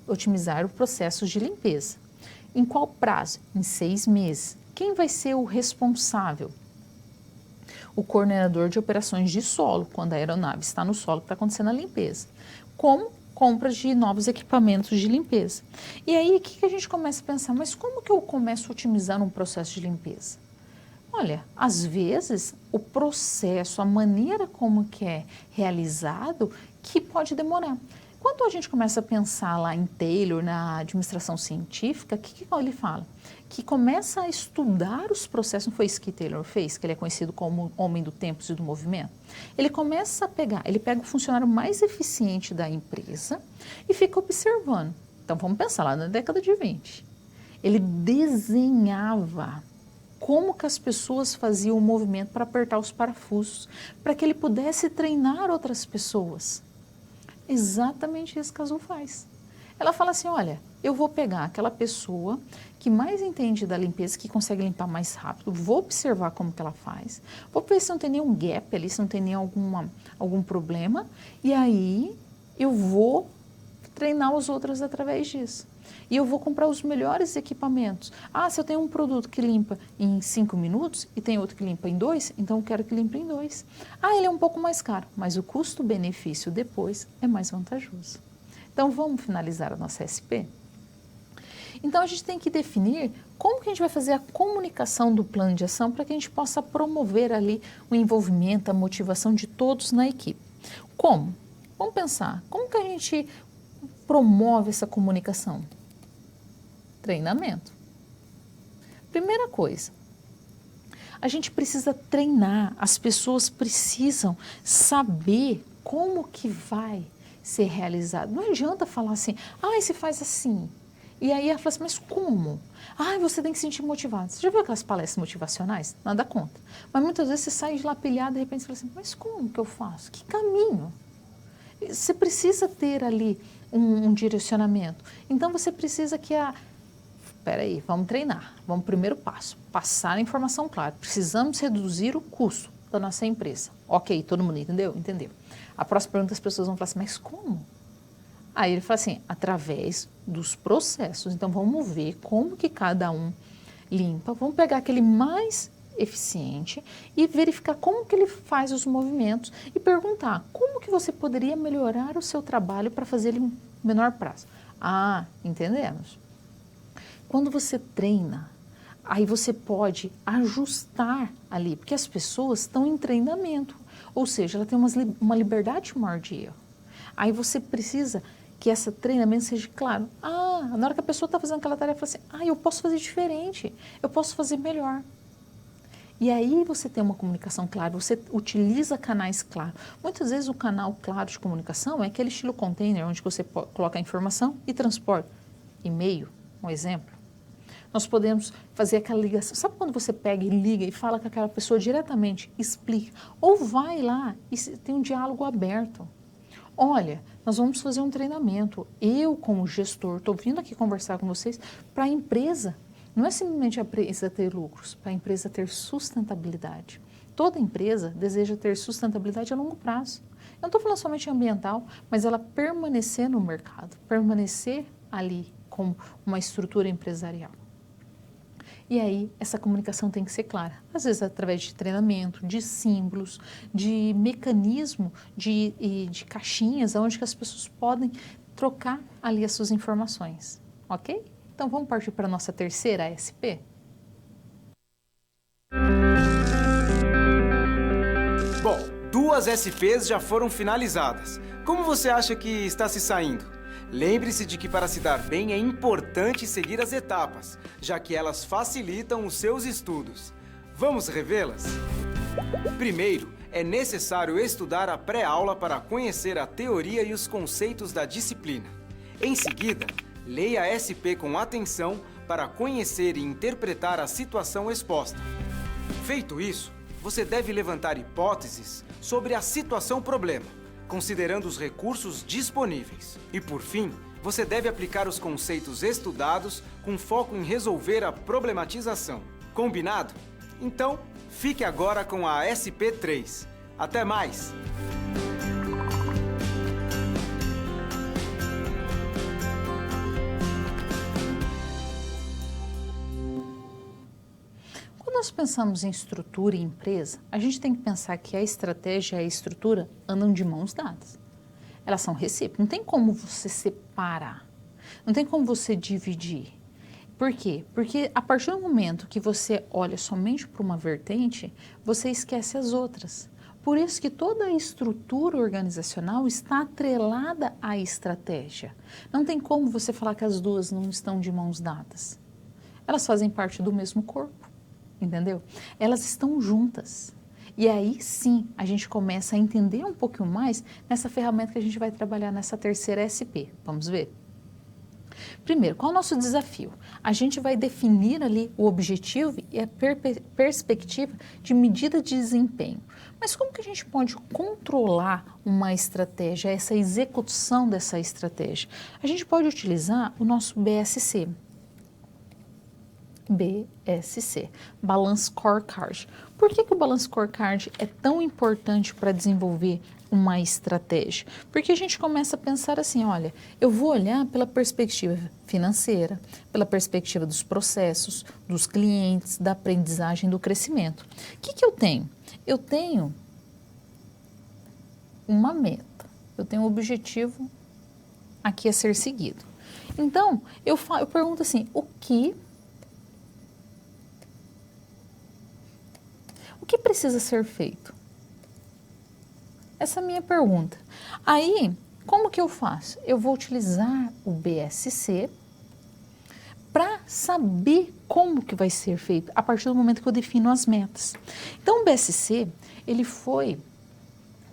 otimizar os processos de limpeza. Em qual prazo? Em 6 meses. Quem vai ser o responsável? O coordenador de operações de solo, quando a aeronave está no solo, está acontecendo a limpeza. Como compras de novos equipamentos de limpeza. E aí, o que a gente começa a pensar? Mas como que eu começo a otimizar um processo de limpeza? Olha, às vezes, o processo, a maneira como que é realizado, que pode demorar. Quando a gente começa a pensar lá em Taylor, na administração científica, o que ele fala? Que começa a estudar os processos, não foi isso que Taylor fez, que ele é conhecido como homem do tempo e do movimento? Ele começa a ele pega o funcionário mais eficiente da empresa e fica observando. Então vamos pensar lá na década de 20. Ele desenhava como que as pessoas faziam o movimento para apertar os parafusos, para que ele pudesse treinar outras pessoas. Exatamente isso que a Azul faz. Ela fala assim, olha, eu vou pegar aquela pessoa que mais entende da limpeza, que consegue limpar mais rápido, vou observar como que ela faz, vou ver se não tem nenhum gap ali, se não tem nenhum algum problema, e aí eu vou treinar os outros através disso. E eu vou comprar os melhores equipamentos. Se eu tenho um produto que limpa em 5 minutos e tem outro que limpa em 2, então eu quero que limpe em 2. Ele é um pouco mais caro, mas o custo-benefício depois é mais vantajoso. Então vamos finalizar a nossa SP? Então a gente tem que definir como que a gente vai fazer a comunicação do plano de ação para que a gente possa promover ali o envolvimento, a motivação de todos na equipe. Como? Vamos pensar, como que a gente promove essa comunicação? Treinamento. Primeira coisa, a gente precisa treinar, as pessoas precisam saber como que vai ser realizado. Não adianta falar assim, se faz assim. E aí ela fala assim, mas como? Você tem que se sentir motivado. Você já viu aquelas palestras motivacionais? Nada contra. Mas muitas vezes você sai de lá pilhado e de repente você fala assim, mas como que eu faço? Que caminho? Você precisa ter ali um direcionamento. Então você precisa que Peraí, vamos treinar. Vamos primeiro passo, passar a informação clara. Precisamos reduzir o custo da nossa empresa. Ok, todo mundo entendeu? Entendeu. A próxima pergunta as pessoas vão falar assim, mas como? Aí ele fala assim, através dos processos. Então vamos ver como que cada um limpa. Vamos pegar aquele mais eficiente e verificar como que ele faz os movimentos e perguntar como que você poderia melhorar o seu trabalho para fazer ele em menor prazo. Entendemos. Quando você treina, aí você pode ajustar ali, porque as pessoas estão em treinamento, ou seja, ela tem uma liberdade maior de erro. Aí você precisa que esse treinamento seja claro. Na hora que a pessoa está fazendo aquela tarefa, fala assim, eu posso fazer diferente, eu posso fazer melhor. E aí você tem uma comunicação clara, você utiliza canais claros. Muitas vezes o canal claro de comunicação é aquele estilo container, onde você coloca a informação e transporta. E-mail, um exemplo. Nós podemos fazer aquela ligação. Sabe quando você pega e liga e fala com aquela pessoa diretamente, explica? Ou vai lá e tem um diálogo aberto. Olha, nós vamos fazer um treinamento. Eu, como gestor, estou vindo aqui conversar com vocês para a empresa. Não é simplesmente a empresa ter lucros, para a empresa ter sustentabilidade. Toda empresa deseja ter sustentabilidade a longo prazo. Eu não estou falando somente ambiental, mas ela permanecer no mercado, permanecer ali como uma estrutura empresarial. E aí, essa comunicação tem que ser clara. Às vezes, através de treinamento, de símbolos, de mecanismo, de caixinhas, onde que as pessoas podem trocar ali as suas informações. Ok? Então, vamos partir para a nossa terceira SP? Bom, 2 SPs já foram finalizadas. Como você acha que está se saindo? Lembre-se de que para se dar bem é importante seguir as etapas, já que elas facilitam os seus estudos. Vamos revê-las? Primeiro, é necessário estudar a pré-aula para conhecer a teoria e os conceitos da disciplina. Em seguida, leia a SP com atenção para conhecer e interpretar a situação exposta. Feito isso, você deve levantar hipóteses sobre a situação-problema, considerando os recursos disponíveis. E, por fim, você deve aplicar os conceitos estudados com foco em resolver a problematização. Combinado? Então, fique agora com a SP3. Até mais! Quando nós pensamos em estrutura e empresa, a gente tem que pensar que a estratégia e a estrutura andam de mãos dadas. Elas são recíprocas. Não tem como você separar. Não tem como você dividir. Por quê? Porque a partir do momento que você olha somente para uma vertente, você esquece as outras. Por isso que toda a estrutura organizacional está atrelada à estratégia. Não tem como você falar que as duas não estão de mãos dadas. Elas fazem parte do mesmo corpo, entendeu? Elas estão juntas. E aí sim, a gente começa a entender um pouquinho mais nessa ferramenta que a gente vai trabalhar nessa terceira SP. Vamos ver? Primeiro, qual é o nosso desafio? A gente vai definir ali o objetivo e a perspectiva de medida de desempenho. Mas como que a gente pode controlar uma estratégia, essa execução dessa estratégia? A gente pode utilizar o nosso BSC. BSC, Balance Scorecard. Por que o Balance Scorecard é tão importante para desenvolver uma estratégia? Porque a gente começa a pensar assim, olha, eu vou olhar pela perspectiva financeira, pela perspectiva dos processos, dos clientes, da aprendizagem, do crescimento. O que eu tenho? Eu tenho uma meta, eu tenho um objetivo aqui a ser seguido. Então, eu pergunto assim, o que precisa ser feito? Essa é a minha pergunta. Aí, como que eu faço? Eu vou utilizar o BSC para saber como que vai ser feito a partir do momento que eu defino as metas. Então, o BSC, ele foi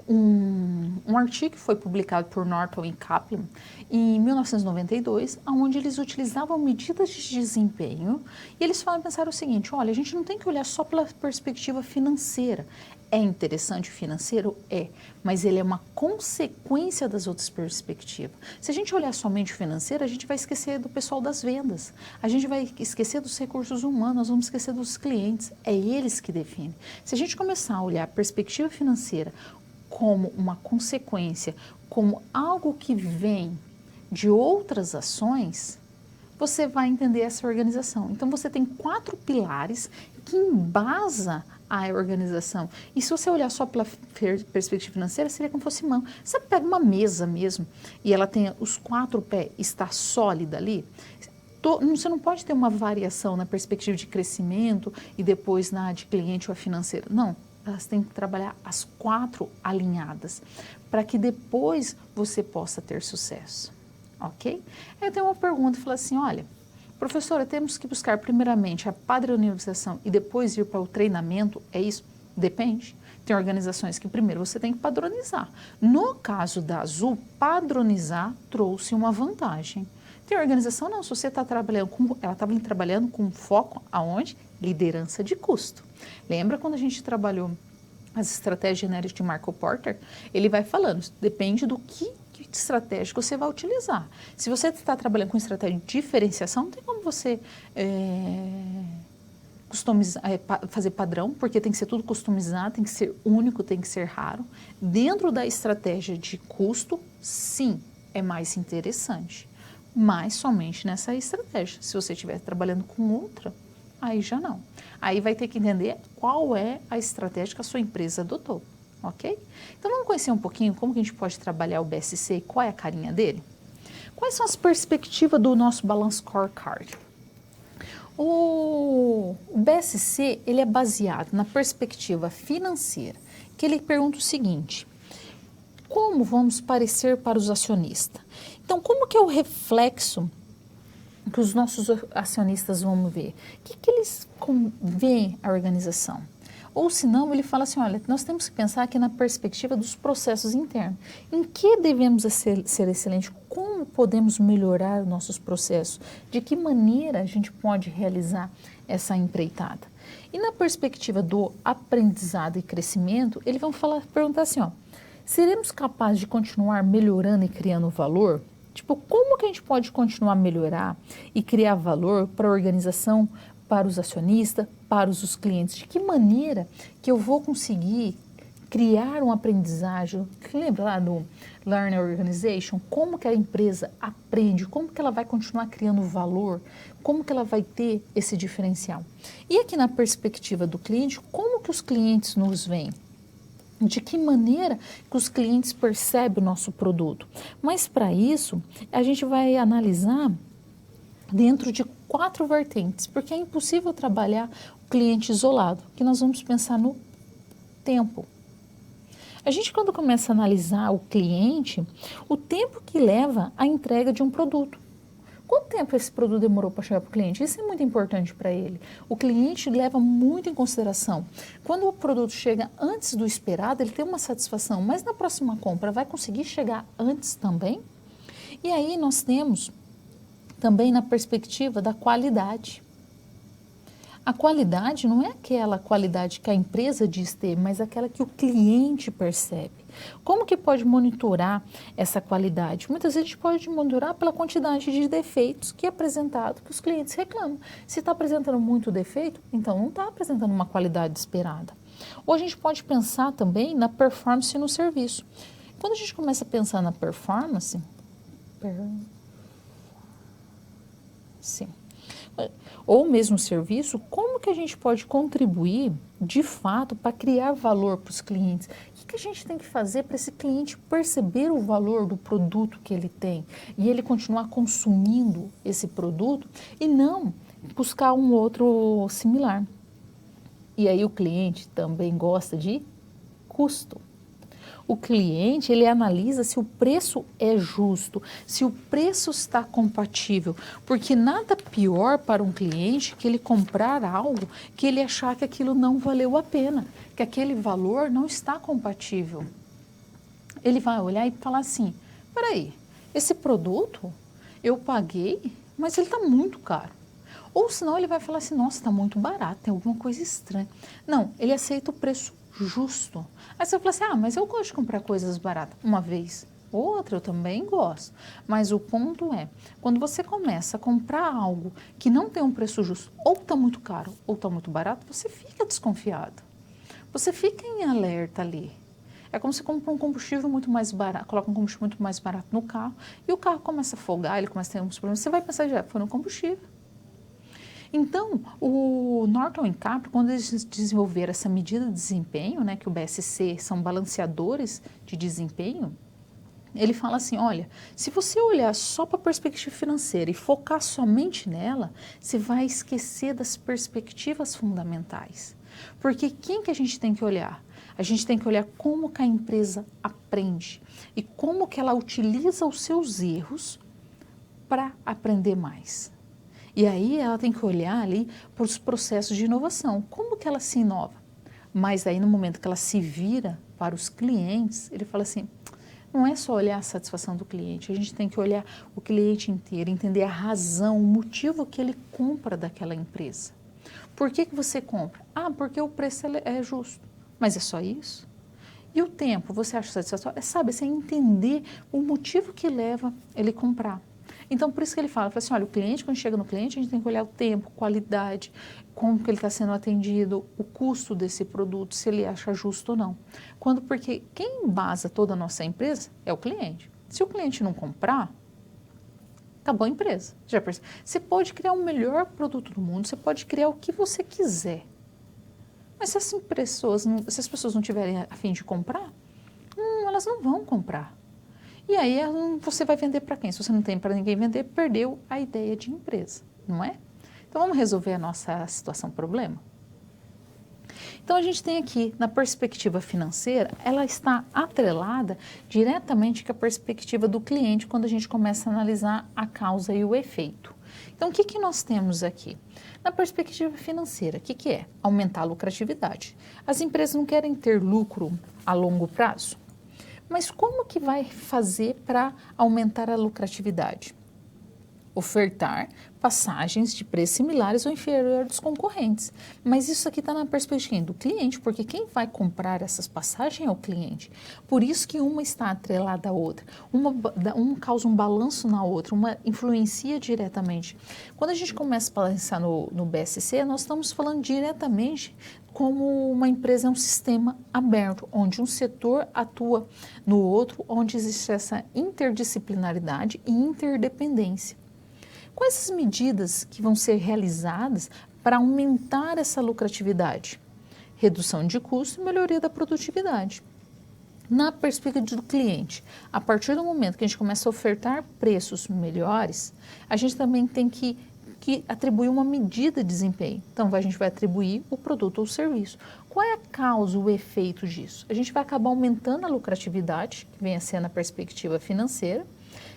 um artigo que foi publicado por Norton e Kaplan em 1992, onde eles utilizavam medidas de desempenho e eles pensaram o seguinte, olha, a gente não tem que olhar só pela perspectiva financeira. É interessante o financeiro? É, mas ele é uma consequência das outras perspectivas. Se a gente olhar somente o financeiro, a gente vai esquecer do pessoal das vendas, a gente vai esquecer dos recursos humanos, nós vamos esquecer dos clientes, é eles que definem. Se a gente começar a olhar a perspectiva financeira como uma consequência, como algo que vem de outras ações, você vai entender essa organização. Então, você tem 4 pilares que embasa a organização. E se você olhar só pela perspectiva financeira, seria como se fosse mão. Você pega uma mesa mesmo e ela tem os 4 pés, está sólida ali, você não pode ter uma variação na perspectiva de crescimento e depois na de cliente ou a financeira. Não. Elas têm que trabalhar as 4 alinhadas, para que depois você possa ter sucesso, ok? Aí eu tenho uma pergunta, falo assim, olha, professora, temos que buscar primeiramente a padronização e depois ir para o treinamento, é isso? Depende. Tem organizações que primeiro você tem que padronizar. No caso da Azul, padronizar trouxe uma vantagem. Tem organização, não, se você está trabalhando ela estava trabalhando com foco aonde? Liderança de custo. Lembra quando a gente trabalhou as estratégias genéricas de Marco Porter? Ele vai falando, depende do que estratégia você vai utilizar. Se você está trabalhando com estratégia de diferenciação, não tem como você customizar, fazer padrão, porque tem que ser tudo customizado, tem que ser único, tem que ser raro. Dentro da estratégia de custo, sim, é mais interessante. Mas somente nessa estratégia. Se você estiver trabalhando com outra, aí já não. Aí vai ter que entender qual é a estratégia que a sua empresa adotou, ok? Então vamos conhecer um pouquinho como que a gente pode trabalhar o BSC e qual é a carinha dele? Quais são as perspectivas do nosso Balance Scorecard? O BSC ele é baseado na perspectiva financeira, que ele pergunta o seguinte: como vamos parecer para os acionistas? Então, como que é o reflexo que os nossos acionistas vão ver? O que eles veem a organização? Ou senão ele fala assim, olha, nós temos que pensar aqui na perspectiva dos processos internos. Em que devemos ser excelentes? Como podemos melhorar os nossos processos? De que maneira a gente pode realizar essa empreitada? E na perspectiva do aprendizado e crescimento, eles vão perguntar assim, ó, seremos capazes de continuar melhorando e criando valor? Tipo, como que a gente pode continuar a melhorar e criar valor para a organização, para os acionistas, para os clientes? De que maneira que eu vou conseguir criar um aprendizagem? Lembra lá do Learning Organization? Como que a empresa aprende? Como que ela vai continuar criando valor? Como que ela vai ter esse diferencial? E aqui na perspectiva do cliente, como que os clientes nos veem? De que maneira que os clientes percebem o nosso produto? Mas para isso, a gente vai analisar dentro de 4 vertentes, porque é impossível trabalhar o cliente isolado, que nós vamos pensar no tempo. A gente, quando começa a analisar o cliente, o tempo que leva a entrega de um produto. Quanto tempo esse produto demorou para chegar para o cliente? Isso é muito importante para ele. O cliente leva muito em consideração. Quando o produto chega antes do esperado, ele tem uma satisfação, mas na próxima compra vai conseguir chegar antes também? E aí nós temos também na perspectiva da qualidade. A qualidade não é aquela qualidade que a empresa diz ter, mas aquela que o cliente percebe. Como que pode monitorar essa qualidade? Muitas vezes a gente pode monitorar pela quantidade de defeitos que é apresentado, que os clientes reclamam. Se está apresentando muito defeito, então não está apresentando uma qualidade esperada. Ou a gente pode pensar também na performance no serviço. Quando a gente começa a pensar na performance, ou mesmo serviço, como que a gente pode contribuir de fato para criar valor para os clientes? O que a gente tem que fazer para esse cliente perceber o valor do produto que ele tem e ele continuar consumindo esse produto e não buscar um outro similar? E aí o cliente também gosta de custo. O cliente, ele analisa se o preço é justo, se o preço está compatível, porque nada pior para um cliente que ele comprar algo que ele achar que aquilo não valeu a pena, que aquele valor não está compatível. Ele vai olhar e falar assim, peraí, esse produto eu paguei, mas ele está muito caro. Ou senão ele vai falar assim, nossa, está muito barato, tem alguma coisa estranha. Não, ele aceita o preço justo. Aí você fala assim, mas eu gosto de comprar coisas baratas. Uma vez, outra eu também gosto. Mas o ponto é, quando você começa a comprar algo que não tem um preço justo, ou está muito caro, ou está muito barato, você fica desconfiado. Você fica em alerta ali. É como se compra um combustível muito mais barato, coloca um combustível muito mais barato no carro, e o carro começa a folgar, ele começa a ter uns problemas, você vai pensar, já foi no combustível. Então, o Norton & Capra, quando eles desenvolveram essa medida de desempenho, né, que o BSC são balanceadores de desempenho, ele fala assim, olha, se você olhar só para a perspectiva financeira e focar somente nela, você vai esquecer das perspectivas fundamentais. Porque quem que a gente tem que olhar? A gente tem que olhar como que a empresa aprende e como que ela utiliza os seus erros para aprender mais. E aí ela tem que olhar ali para os processos de inovação. Como que ela se inova? Mas aí no momento que ela se vira para os clientes, ele fala assim, não é só olhar a satisfação do cliente, a gente tem que olhar o cliente inteiro, entender a razão, o motivo que ele compra daquela empresa. Por que que você compra? Porque o preço é justo. Mas é só isso? E o tempo, você acha satisfatório? Sabe, você entender o motivo que leva ele comprar. Então, por isso que ele fala assim, olha, o cliente, quando chega no cliente, a gente tem que olhar o tempo, qualidade, como que ele está sendo atendido, o custo desse produto, se ele acha justo ou não. Porque quem embasa toda a nossa empresa é o cliente. Se o cliente não comprar, acabou a empresa. Já percebe? Você pode criar o melhor produto do mundo, você pode criar o que você quiser. Mas se se as pessoas não tiverem a fim de comprar, elas não vão comprar. E aí você vai vender para quem? Se você não tem para ninguém vender, perdeu a ideia de empresa, não é? Então vamos resolver a nossa situação problema? Então a gente tem aqui, na perspectiva financeira, ela está atrelada diretamente com a perspectiva do cliente quando a gente começa a analisar a causa e o efeito. Então o que nós temos aqui? Na perspectiva financeira, o que é? Aumentar a lucratividade. As empresas não querem ter lucro a longo prazo, mas como que vai fazer para aumentar a lucratividade? Ofertar passagens de preços similares ou inferior dos concorrentes. Mas isso aqui está na perspectiva do cliente, porque quem vai comprar essas passagens é o cliente. Por isso que uma está atrelada à outra. Uma causa um balanço na outra, uma influencia diretamente. Quando a gente começa a pensar no BSC, nós estamos falando diretamente como uma empresa é um sistema aberto, onde um setor atua no outro, onde existe essa interdisciplinaridade e interdependência. Quais as medidas que vão ser realizadas para aumentar essa lucratividade? Redução de custo e melhoria da produtividade. Na perspectiva do cliente, a partir do momento que a gente começa a ofertar preços melhores, a gente também tem que atribuir uma medida de desempenho. Então, a gente vai atribuir o produto ou o serviço. Qual é a causa, o efeito disso? A gente vai acabar aumentando a lucratividade, que vem a ser na perspectiva financeira,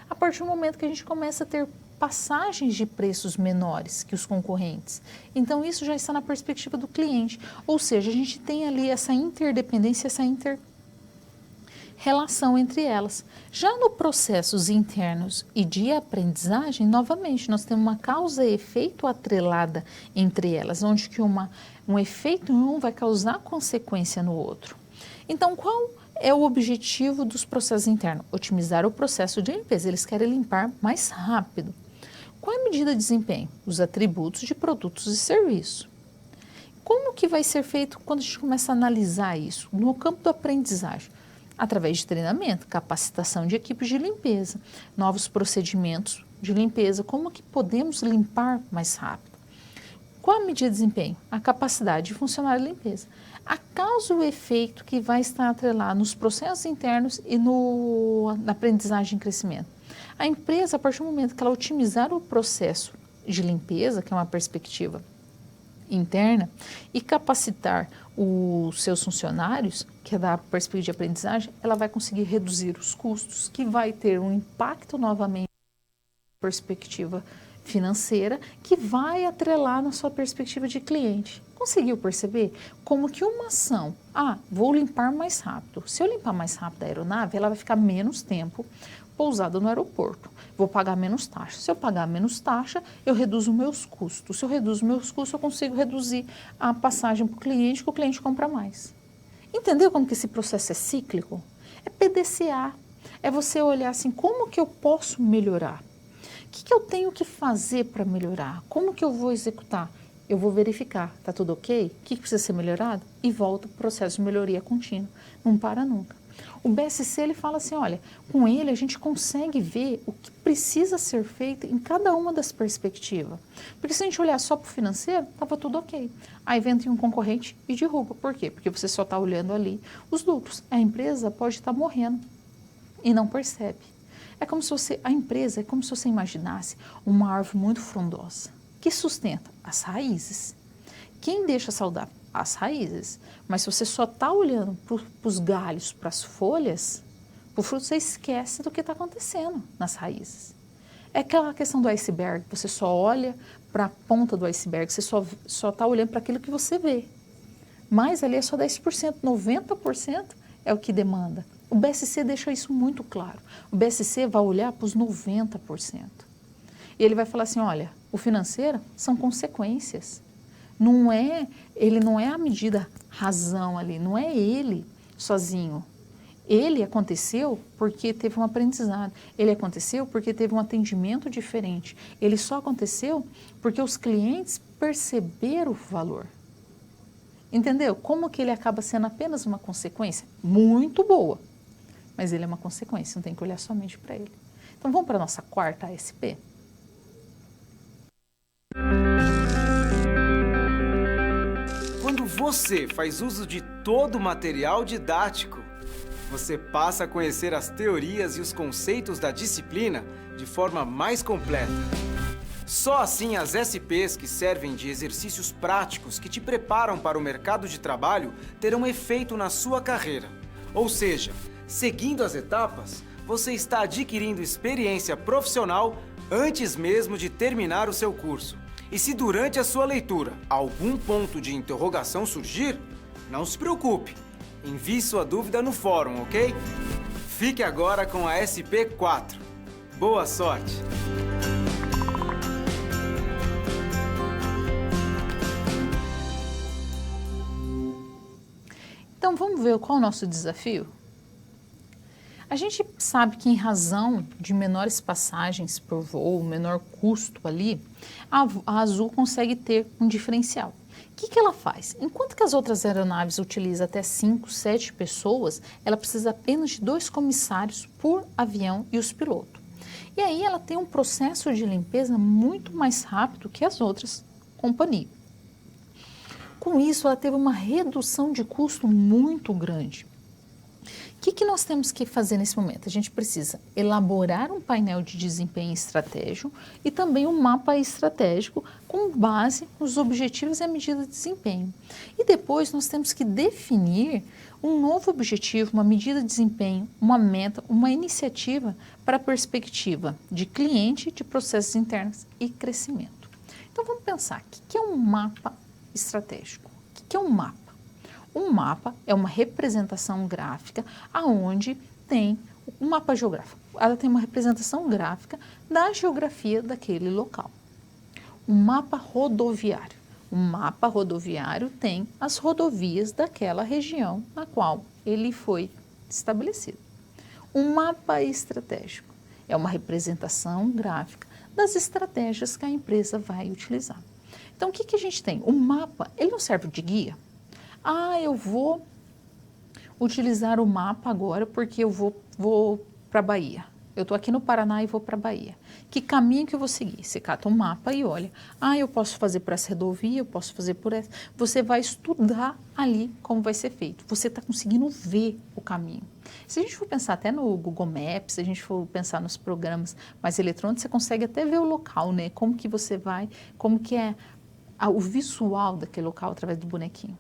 a partir do momento que a gente começa a ter passagens de preços menores que os concorrentes. Então, isso já está na perspectiva do cliente. Ou seja, a gente tem ali essa interdependência, essa relação entre elas. Já no processos internos e de aprendizagem, novamente, nós temos uma causa e efeito atrelada entre elas, onde que um efeito em um vai causar consequência no outro. Então, qual é o objetivo dos processos internos? Otimizar o processo de limpeza. Eles querem limpar mais rápido. Qual é a medida de desempenho? Os atributos de produtos e serviços. Como que vai ser feito quando a gente começa a analisar isso? No campo da aprendizagem, através de treinamento, capacitação de equipes de limpeza, novos procedimentos de limpeza, como que podemos limpar mais rápido? Qual a medida de desempenho? A capacidade de funcionar a limpeza. A causa e o efeito que vai estar atrelado nos processos internos e na aprendizagem e crescimento. A empresa, a partir do momento que ela otimizar o processo de limpeza, que é uma perspectiva interna, e capacitar os seus funcionários, que é da perspectiva de aprendizagem, ela vai conseguir reduzir os custos, que vai ter um impacto novamente na perspectiva financeira, que vai atrelar na sua perspectiva de cliente. Conseguiu perceber como que uma ação, vou limpar mais rápido. Se eu limpar mais rápido a aeronave, ela vai ficar menos tempo pousada no aeroporto. Vou pagar menos taxa. Se eu pagar menos taxa, eu reduzo meus custos. Se eu reduzo meus custos, eu consigo reduzir a passagem para o cliente, que o cliente compra mais. Entendeu como que esse processo é cíclico? É PDCA. É você olhar assim, como que eu posso melhorar? O que eu tenho que fazer para melhorar? Como que eu vou executar? Eu vou verificar, está tudo ok? O que precisa ser melhorado? E volta para o processo de melhoria contínua. Não para nunca. O BSC, ele fala assim, olha, com ele a gente consegue ver o que precisa ser feito em cada uma das perspectivas. Porque se a gente olhar só para o financeiro, estava tudo ok. Aí vem um concorrente e derruba. Por quê? Porque você só está olhando ali os lucros. A empresa pode estar morrendo e não percebe. A empresa é como se você imaginasse uma árvore muito frondosa, que sustenta as raízes. Quem deixa saudável? As raízes. Mas se você só está olhando para os galhos, para as folhas, para o fruto, você esquece do que está acontecendo nas raízes. É aquela questão do iceberg, você só olha para a ponta do iceberg, você só está olhando para aquilo que você vê. Mas ali é só 10%, 90% é o que demanda. O BSC deixa isso muito claro. O BSC vai olhar para os 90%. E ele vai falar assim, olha, o financeiro são consequências. Ele não é a medida razão ali, não é ele sozinho. Ele aconteceu porque teve um aprendizado, ele aconteceu porque teve um atendimento diferente. Ele só aconteceu porque os clientes perceberam o valor. Entendeu? Como que ele acaba sendo apenas uma consequência? Muito boa, mas ele é uma consequência, não tem que olhar somente para ele. Então vamos para a nossa quarta ASP? Quando você faz uso de todo o material didático, você passa a conhecer as teorias e os conceitos da disciplina de forma mais completa. Só assim as SPs que servem de exercícios práticos que te preparam para o mercado de trabalho terão efeito na sua carreira. Ou seja, seguindo as etapas, você está adquirindo experiência profissional antes mesmo de terminar o seu curso. E se durante a sua leitura algum ponto de interrogação surgir, não se preocupe. Envie sua dúvida no fórum, ok? Fique agora com a SP4. Boa sorte! Então vamos ver qual é o nosso desafio? A gente sabe que em razão de menores passagens por voo, menor custo ali, a Azul consegue ter um diferencial. O que ela faz? Enquanto que as outras aeronaves utilizam até 5, 7 pessoas, ela precisa apenas de 2 comissários por avião e os pilotos. E aí ela tem um processo de limpeza muito mais rápido que as outras companhias. Com isso, ela teve uma redução de custo muito grande. O que nós temos que fazer nesse momento? A gente precisa elaborar um painel de desempenho estratégico e também um mapa estratégico com base nos objetivos e a medida de desempenho. E depois nós temos que definir um novo objetivo, uma medida de desempenho, uma meta, uma iniciativa para a perspectiva de cliente, de processos internos e crescimento. Então vamos pensar, o que é um mapa estratégico? O que é um mapa? Um mapa é uma representação gráfica aonde tem um mapa geográfico. Ela tem uma representação gráfica da geografia daquele local. Um mapa rodoviário. Um mapa rodoviário tem as rodovias daquela região na qual ele foi estabelecido. Um mapa estratégico é uma representação gráfica das estratégias que a empresa vai utilizar. Então, o que a gente tem? O mapa, ele não serve de guia. Eu vou utilizar o mapa agora porque eu vou para a Bahia. Eu estou aqui no Paraná e vou para a Bahia. Que caminho que eu vou seguir? Você cata um mapa e olha. Eu posso fazer por essa rodovia, eu posso fazer por essa. Você vai estudar ali como vai ser feito. Você está conseguindo ver o caminho. Se a gente for pensar até no Google Maps, se a gente for pensar nos programas mais eletrônicos, você consegue até ver o local, né? Como que você vai, como que é o visual daquele local através do bonequinho.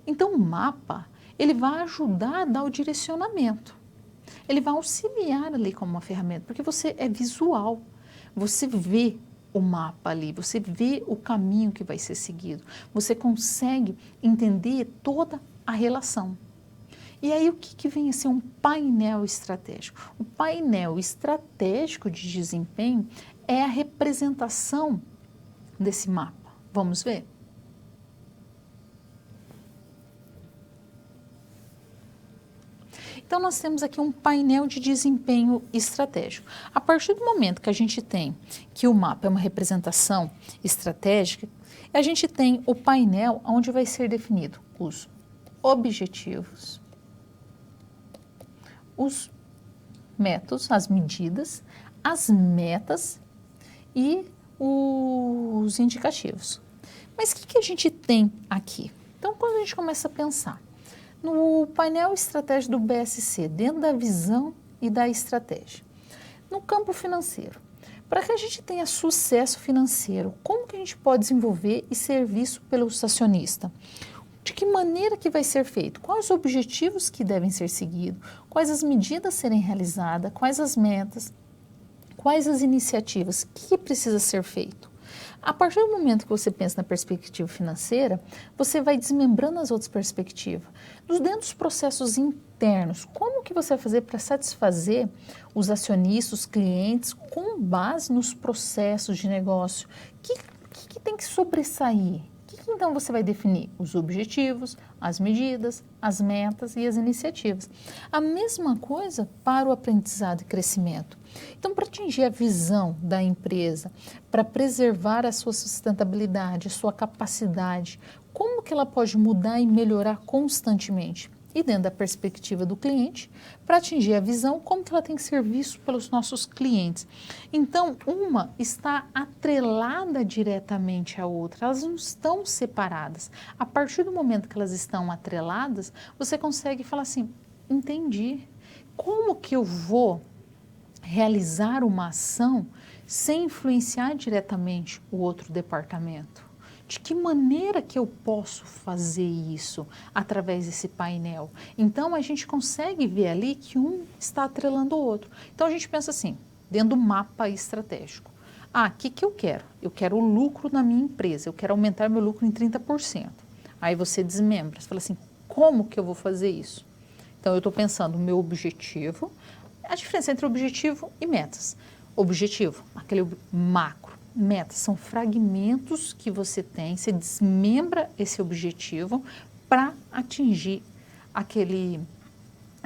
Então, o mapa, ele vai ajudar a dar o direcionamento. Ele vai auxiliar ali como uma ferramenta, porque você é visual. Você vê o mapa ali, você vê o caminho que vai ser seguido. Você consegue entender toda a relação. E aí, o que vem a ser um painel estratégico? O painel estratégico de desempenho é a representação desse mapa. Vamos ver? Então, nós temos aqui um painel de desempenho estratégico. A partir do momento que a gente tem que o mapa é uma representação estratégica, a gente tem o painel onde vai ser definido os objetivos, os métodos, as medidas, as metas e os indicativos. Mas o que a gente tem aqui? Então, quando a gente começa a pensar no painel estratégico do BSC, dentro da visão e da estratégia, no campo financeiro, para que a gente tenha sucesso financeiro, como que a gente pode desenvolver e ser visto pelo acionista? De que maneira que vai ser feito? Quais os objetivos que devem ser seguidos? Quais as medidas serem realizadas? Quais as metas? Quais as iniciativas? O que precisa ser feito? A partir do momento que você pensa na perspectiva financeira, você vai desmembrando as outras perspectivas. Dentro dos processos internos, como que você vai fazer para satisfazer os acionistas, os clientes, com base nos processos de negócio? O que tem que sobressair? Então você vai definir os objetivos, as medidas, as metas e as iniciativas. A mesma coisa para o aprendizado e crescimento. Então, para atingir a visão da empresa, para preservar a sua sustentabilidade, a sua capacidade, como que ela pode mudar e melhorar constantemente? e dentro da perspectiva do cliente para atingir a visão como que ela tem que ser vista pelos nossos clientes. Então, uma está atrelada diretamente à outra, elas não estão separadas. A partir do momento que elas estão atreladas, você consegue falar assim, entendi, como que eu vou realizar uma ação sem influenciar diretamente o outro departamento? De que maneira que eu posso fazer isso através desse painel? Então, a gente consegue ver ali que um está atrelando o outro. Então, a gente pensa assim, dentro do mapa estratégico. O que eu quero? Eu quero o lucro na minha empresa, eu quero aumentar meu lucro em 30%. Aí você desmembra, você fala assim, como que eu vou fazer isso? Então, eu estou pensando no meu objetivo, a diferença entre objetivo e metas. Objetivo, aquele macro. Metas são fragmentos que você tem, você desmembra esse objetivo para atingir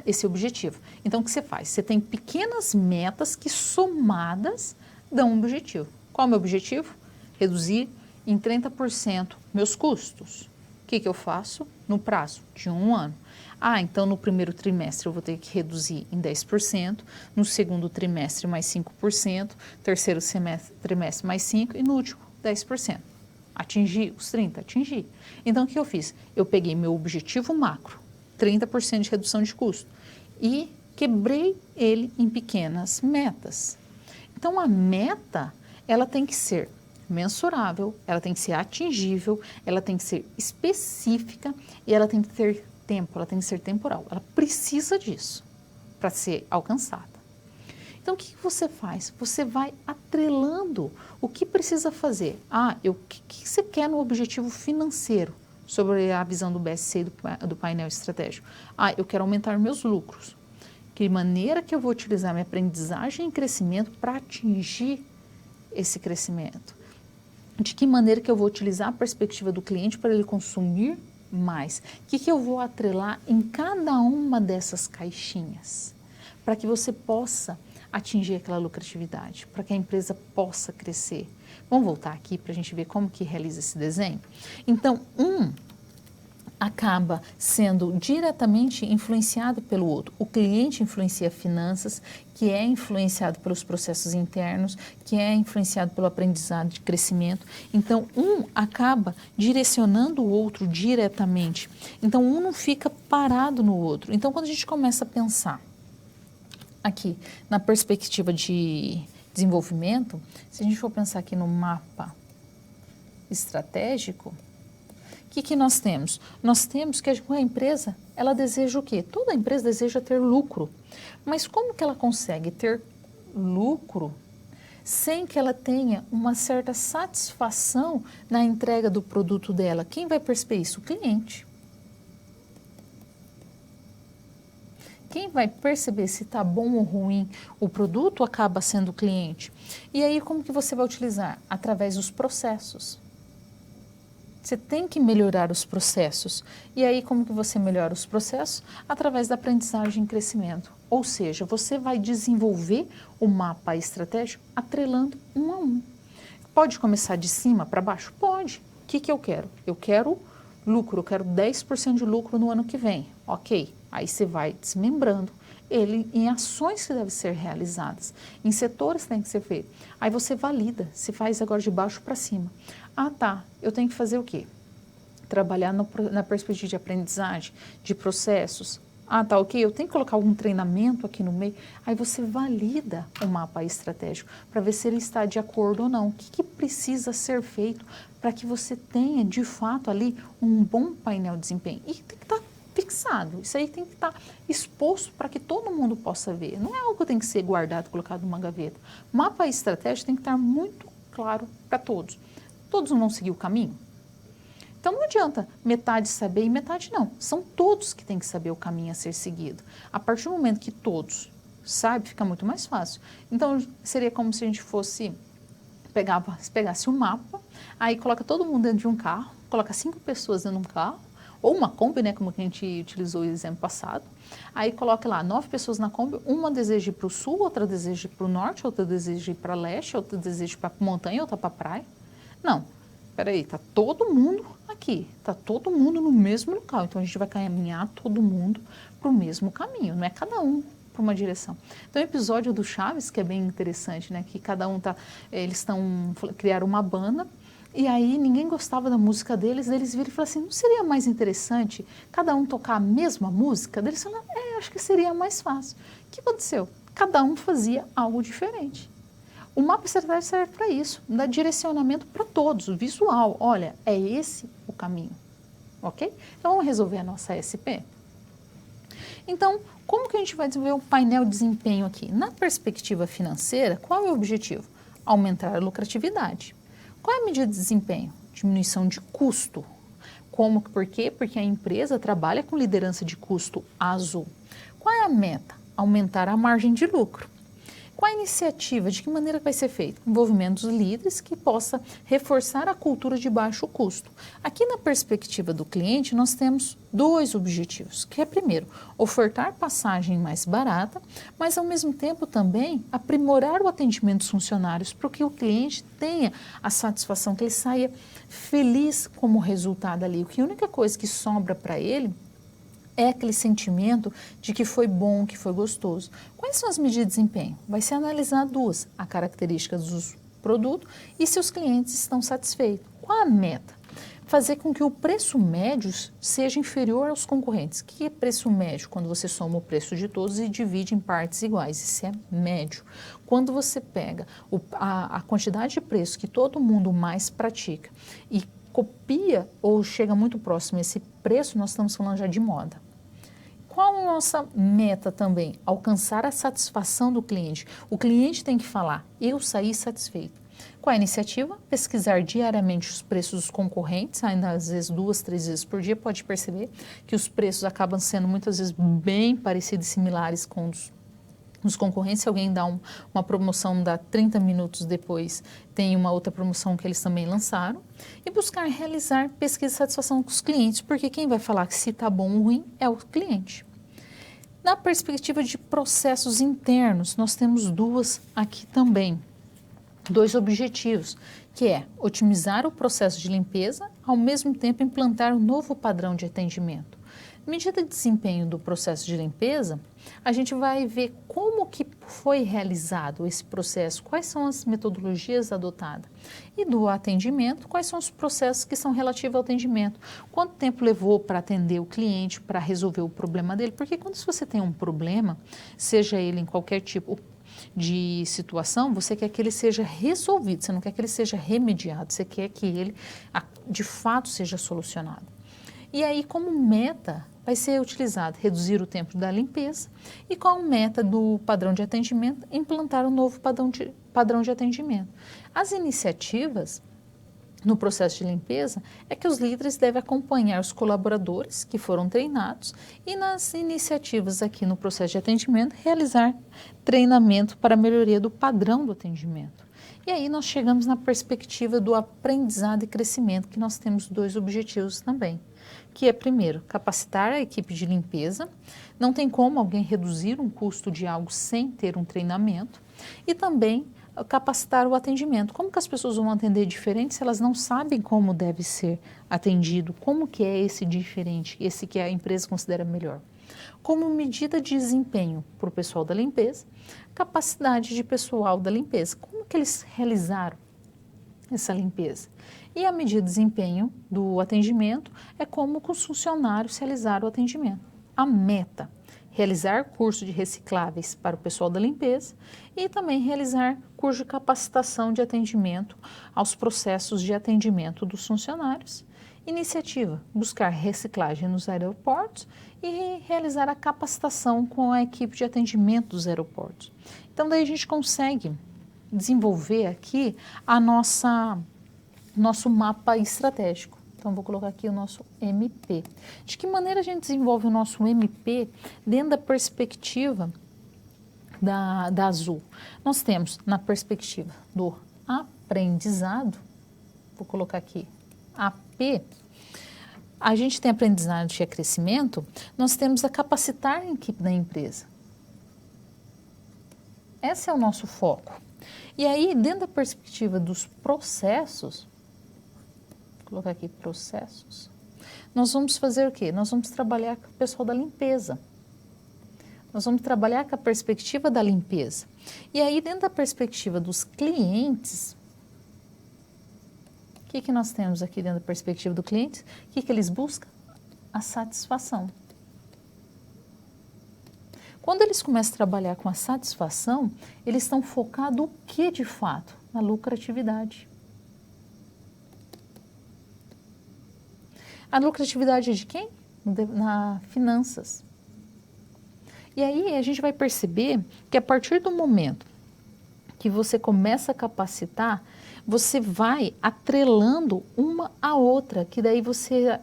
esse objetivo. Então, o que você faz? Você tem pequenas metas que somadas dão um objetivo. Qual é o meu objetivo? Reduzir em 30% meus custos. O que eu faço? No prazo de 1 ano. Então no primeiro trimestre eu vou ter que reduzir em 10%, no segundo trimestre mais 5%, terceiro trimestre mais 5% e no último 10%. Atingir os 30%? Atingir. Então o que eu fiz? Eu peguei meu objetivo macro, 30% de redução de custo, e quebrei ele em pequenas metas. Então a meta, ela tem que ser mensurável, ela tem que ser atingível, ela tem que ser específica e ela tem que ter tempo, ela tem que ser temporal. Ela precisa disso para ser alcançada. Então, o que você faz? Você vai atrelando o que precisa fazer. O que você quer no objetivo financeiro sobre a visão do BSC e do painel estratégico? Eu quero aumentar meus lucros. Que maneira que eu vou utilizar minha aprendizagem e crescimento para atingir esse crescimento? De que maneira que eu vou utilizar a perspectiva do cliente para ele consumir mais? O que eu vou atrelar em cada uma dessas caixinhas para que você possa atingir aquela lucratividade, para que a empresa possa crescer? Vamos voltar aqui para a gente ver como que realiza esse desenho? Então, acaba sendo diretamente influenciado pelo outro. O cliente influencia finanças, que é influenciado pelos processos internos, que é influenciado pelo aprendizado de crescimento. Então, acaba direcionando o outro diretamente. Então, não fica parado no outro. Então, quando a gente começa a pensar aqui na perspectiva de desenvolvimento, se a gente for pensar aqui no mapa estratégico, o que nós temos? Nós temos que a empresa, ela deseja o quê? Toda empresa deseja ter lucro. Mas como que ela consegue ter lucro sem que ela tenha uma certa satisfação na entrega do produto dela? Quem vai perceber isso? O cliente. Quem vai perceber se está bom ou ruim o produto acaba sendo o cliente. E aí como que você vai utilizar? Através dos processos. Você tem que melhorar os processos. E aí, como que você melhora os processos? Através da aprendizagem e crescimento. Ou seja, você vai desenvolver o mapa estratégico atrelando um a um. Pode começar de cima para baixo? Pode. O que eu quero? Eu quero lucro, eu quero 10% de lucro no ano que vem. Ok. Aí você vai desmembrando ele em ações que devem ser realizadas, em setores que tem que ser feito. Aí você valida, se faz agora de baixo para cima. Eu tenho que fazer o quê? Trabalhar na perspectiva de aprendizagem, de processos. Ok, eu tenho que colocar algum treinamento aqui no meio. Aí você valida o mapa estratégico para ver se ele está de acordo ou não. O que precisa ser feito para que você tenha, de fato, ali um bom painel de desempenho. E tem que estar fixado. Isso aí tem que estar exposto para que todo mundo possa ver. Não é algo que tem que ser guardado, colocado numa gaveta. O mapa estratégico tem que estar muito claro para todos. Todos não vão seguir o caminho? Então não adianta metade saber e metade não. São todos que têm que saber o caminho a ser seguido. A partir do momento que todos sabem, fica muito mais fácil. Então seria como se a gente pegasse um mapa, aí coloca todo mundo dentro de um carro, coloca 5 pessoas dentro de um carro, ou uma Kombi, né, como a gente utilizou o exemplo passado. Aí coloca lá 9 pessoas na Kombi, uma deseja ir para o sul, outra deseja ir para o norte, outra deseja ir para leste, outra deseja ir para a montanha, outra para a praia. Não, peraí, tá todo mundo aqui aqui, está todo mundo no mesmo local, então a gente vai caminhar todo mundo para o mesmo caminho, não é cada um para uma direção. Então o episódio do Chaves, que é bem interessante, né, que cada um criaram uma banda, e aí ninguém gostava da música deles, eles viram e falaram assim, não seria mais interessante cada um tocar a mesma música? Eles falaram, acho que seria mais fácil. O que aconteceu? Cada um fazia algo diferente. O mapa estratégico serve para isso, dá direcionamento para todos, o visual. Olha, é esse o caminho, ok? Então vamos resolver a nossa SP. Então, como que a gente vai desenvolver o painel de desempenho aqui? Na perspectiva financeira, qual é o objetivo? Aumentar a lucratividade. Qual é a medida de desempenho? Diminuição de custo. Por quê? Porque a empresa trabalha com liderança de custo azul. Qual é a meta? Aumentar a margem de lucro. Qual a iniciativa? De que maneira vai ser feito? Envolvimento dos líderes que possa reforçar a cultura de baixo custo. Aqui na perspectiva do cliente, nós temos 2 objetivos, que é primeiro, ofertar passagem mais barata, mas ao mesmo tempo também aprimorar o atendimento dos funcionários para que o cliente tenha a satisfação, que ele saia feliz como resultado ali. A única coisa que sobra para ele é aquele sentimento de que foi bom, que foi gostoso. Quais são as medidas de desempenho? Vai ser analisar 2, a característica do produto e se os clientes estão satisfeitos. Qual a meta? Fazer com que o preço médio seja inferior aos concorrentes. O que é preço médio? Quando você soma o preço de todos e divide em partes iguais. Isso é médio. Quando você pega a quantidade de preço que todo mundo mais pratica e copia ou chega muito próximo a esse preço, nós estamos falando já de moda. Qual a nossa meta também? Alcançar a satisfação do cliente. O cliente tem que falar, eu saí satisfeito. Qual é a iniciativa? Pesquisar diariamente os preços dos concorrentes, ainda às vezes 2, 3 vezes por dia, pode perceber que os preços acabam sendo muitas vezes bem parecidos e similares com os concorrentes. Se alguém dá uma promoção, dá 30 minutos depois, tem uma outra promoção que eles também lançaram. E buscar realizar pesquisa de satisfação com os clientes, porque quem vai falar que se está bom ou ruim é o cliente. Na perspectiva de processos internos, nós temos 2 aqui também. 2 objetivos, que é otimizar o processo de limpeza, ao mesmo tempo implantar um novo padrão de atendimento. Medida de desempenho do processo de limpeza, a gente vai ver como que foi realizado esse processo, quais são as metodologias adotadas. E do atendimento, quais são os processos que são relativos ao atendimento. Quanto tempo levou para atender o cliente, para resolver o problema dele. Porque quando você tem um problema, seja ele em qualquer tipo de situação, você quer que ele seja resolvido, você não quer que ele seja remediado, você quer que ele de fato seja solucionado. E aí, como meta, vai ser utilizado reduzir o tempo da limpeza e como meta do padrão de atendimento, implantar um novo padrão de atendimento. As iniciativas no processo de limpeza é que os líderes devem acompanhar os colaboradores que foram treinados e nas iniciativas aqui no processo de atendimento, realizar treinamento para a melhoria do padrão do atendimento. E aí nós chegamos na perspectiva do aprendizado e crescimento, que nós temos 2 objetivos também, que é, primeiro, capacitar a equipe de limpeza. Não tem como alguém reduzir um custo de algo sem ter um treinamento. E também capacitar o atendimento. Como que as pessoas vão atender diferente se elas não sabem como deve ser atendido? Como que é esse diferente, esse que a empresa considera melhor? Como medida de desempenho para o pessoal da limpeza, capacidade de pessoal da limpeza. Como que eles realizaram essa limpeza? E a medida de desempenho do atendimento é como os funcionários realizaram o atendimento. A meta, realizar curso de recicláveis para o pessoal da limpeza e também realizar curso de capacitação de atendimento aos processos de atendimento dos funcionários. Iniciativa, buscar reciclagem nos aeroportos e realizar a capacitação com a equipe de atendimento dos aeroportos. Então, daí a gente consegue desenvolver aqui nosso mapa estratégico. Então, vou colocar aqui o nosso MP. De que maneira a gente desenvolve o nosso MP dentro da perspectiva da Azul? Nós temos na perspectiva do aprendizado, vou colocar aqui AP, a gente tem aprendizado de crescimento, nós temos a capacitar a equipe da empresa. Esse é o nosso foco. E aí, dentro da perspectiva dos processos, vou colocar aqui processos. Nós vamos fazer o quê? Nós vamos trabalhar com o pessoal da limpeza. Nós vamos trabalhar com a perspectiva da limpeza. E aí, dentro da perspectiva dos clientes, o que nós temos aqui dentro da perspectiva do cliente? O que eles buscam? A satisfação. Quando eles começam a trabalhar com a satisfação, eles estão focados o que de fato? Na lucratividade. A lucratividade é de quem? Na finanças. E aí a gente vai perceber que a partir do momento que você começa a capacitar, você vai atrelando uma à outra, que daí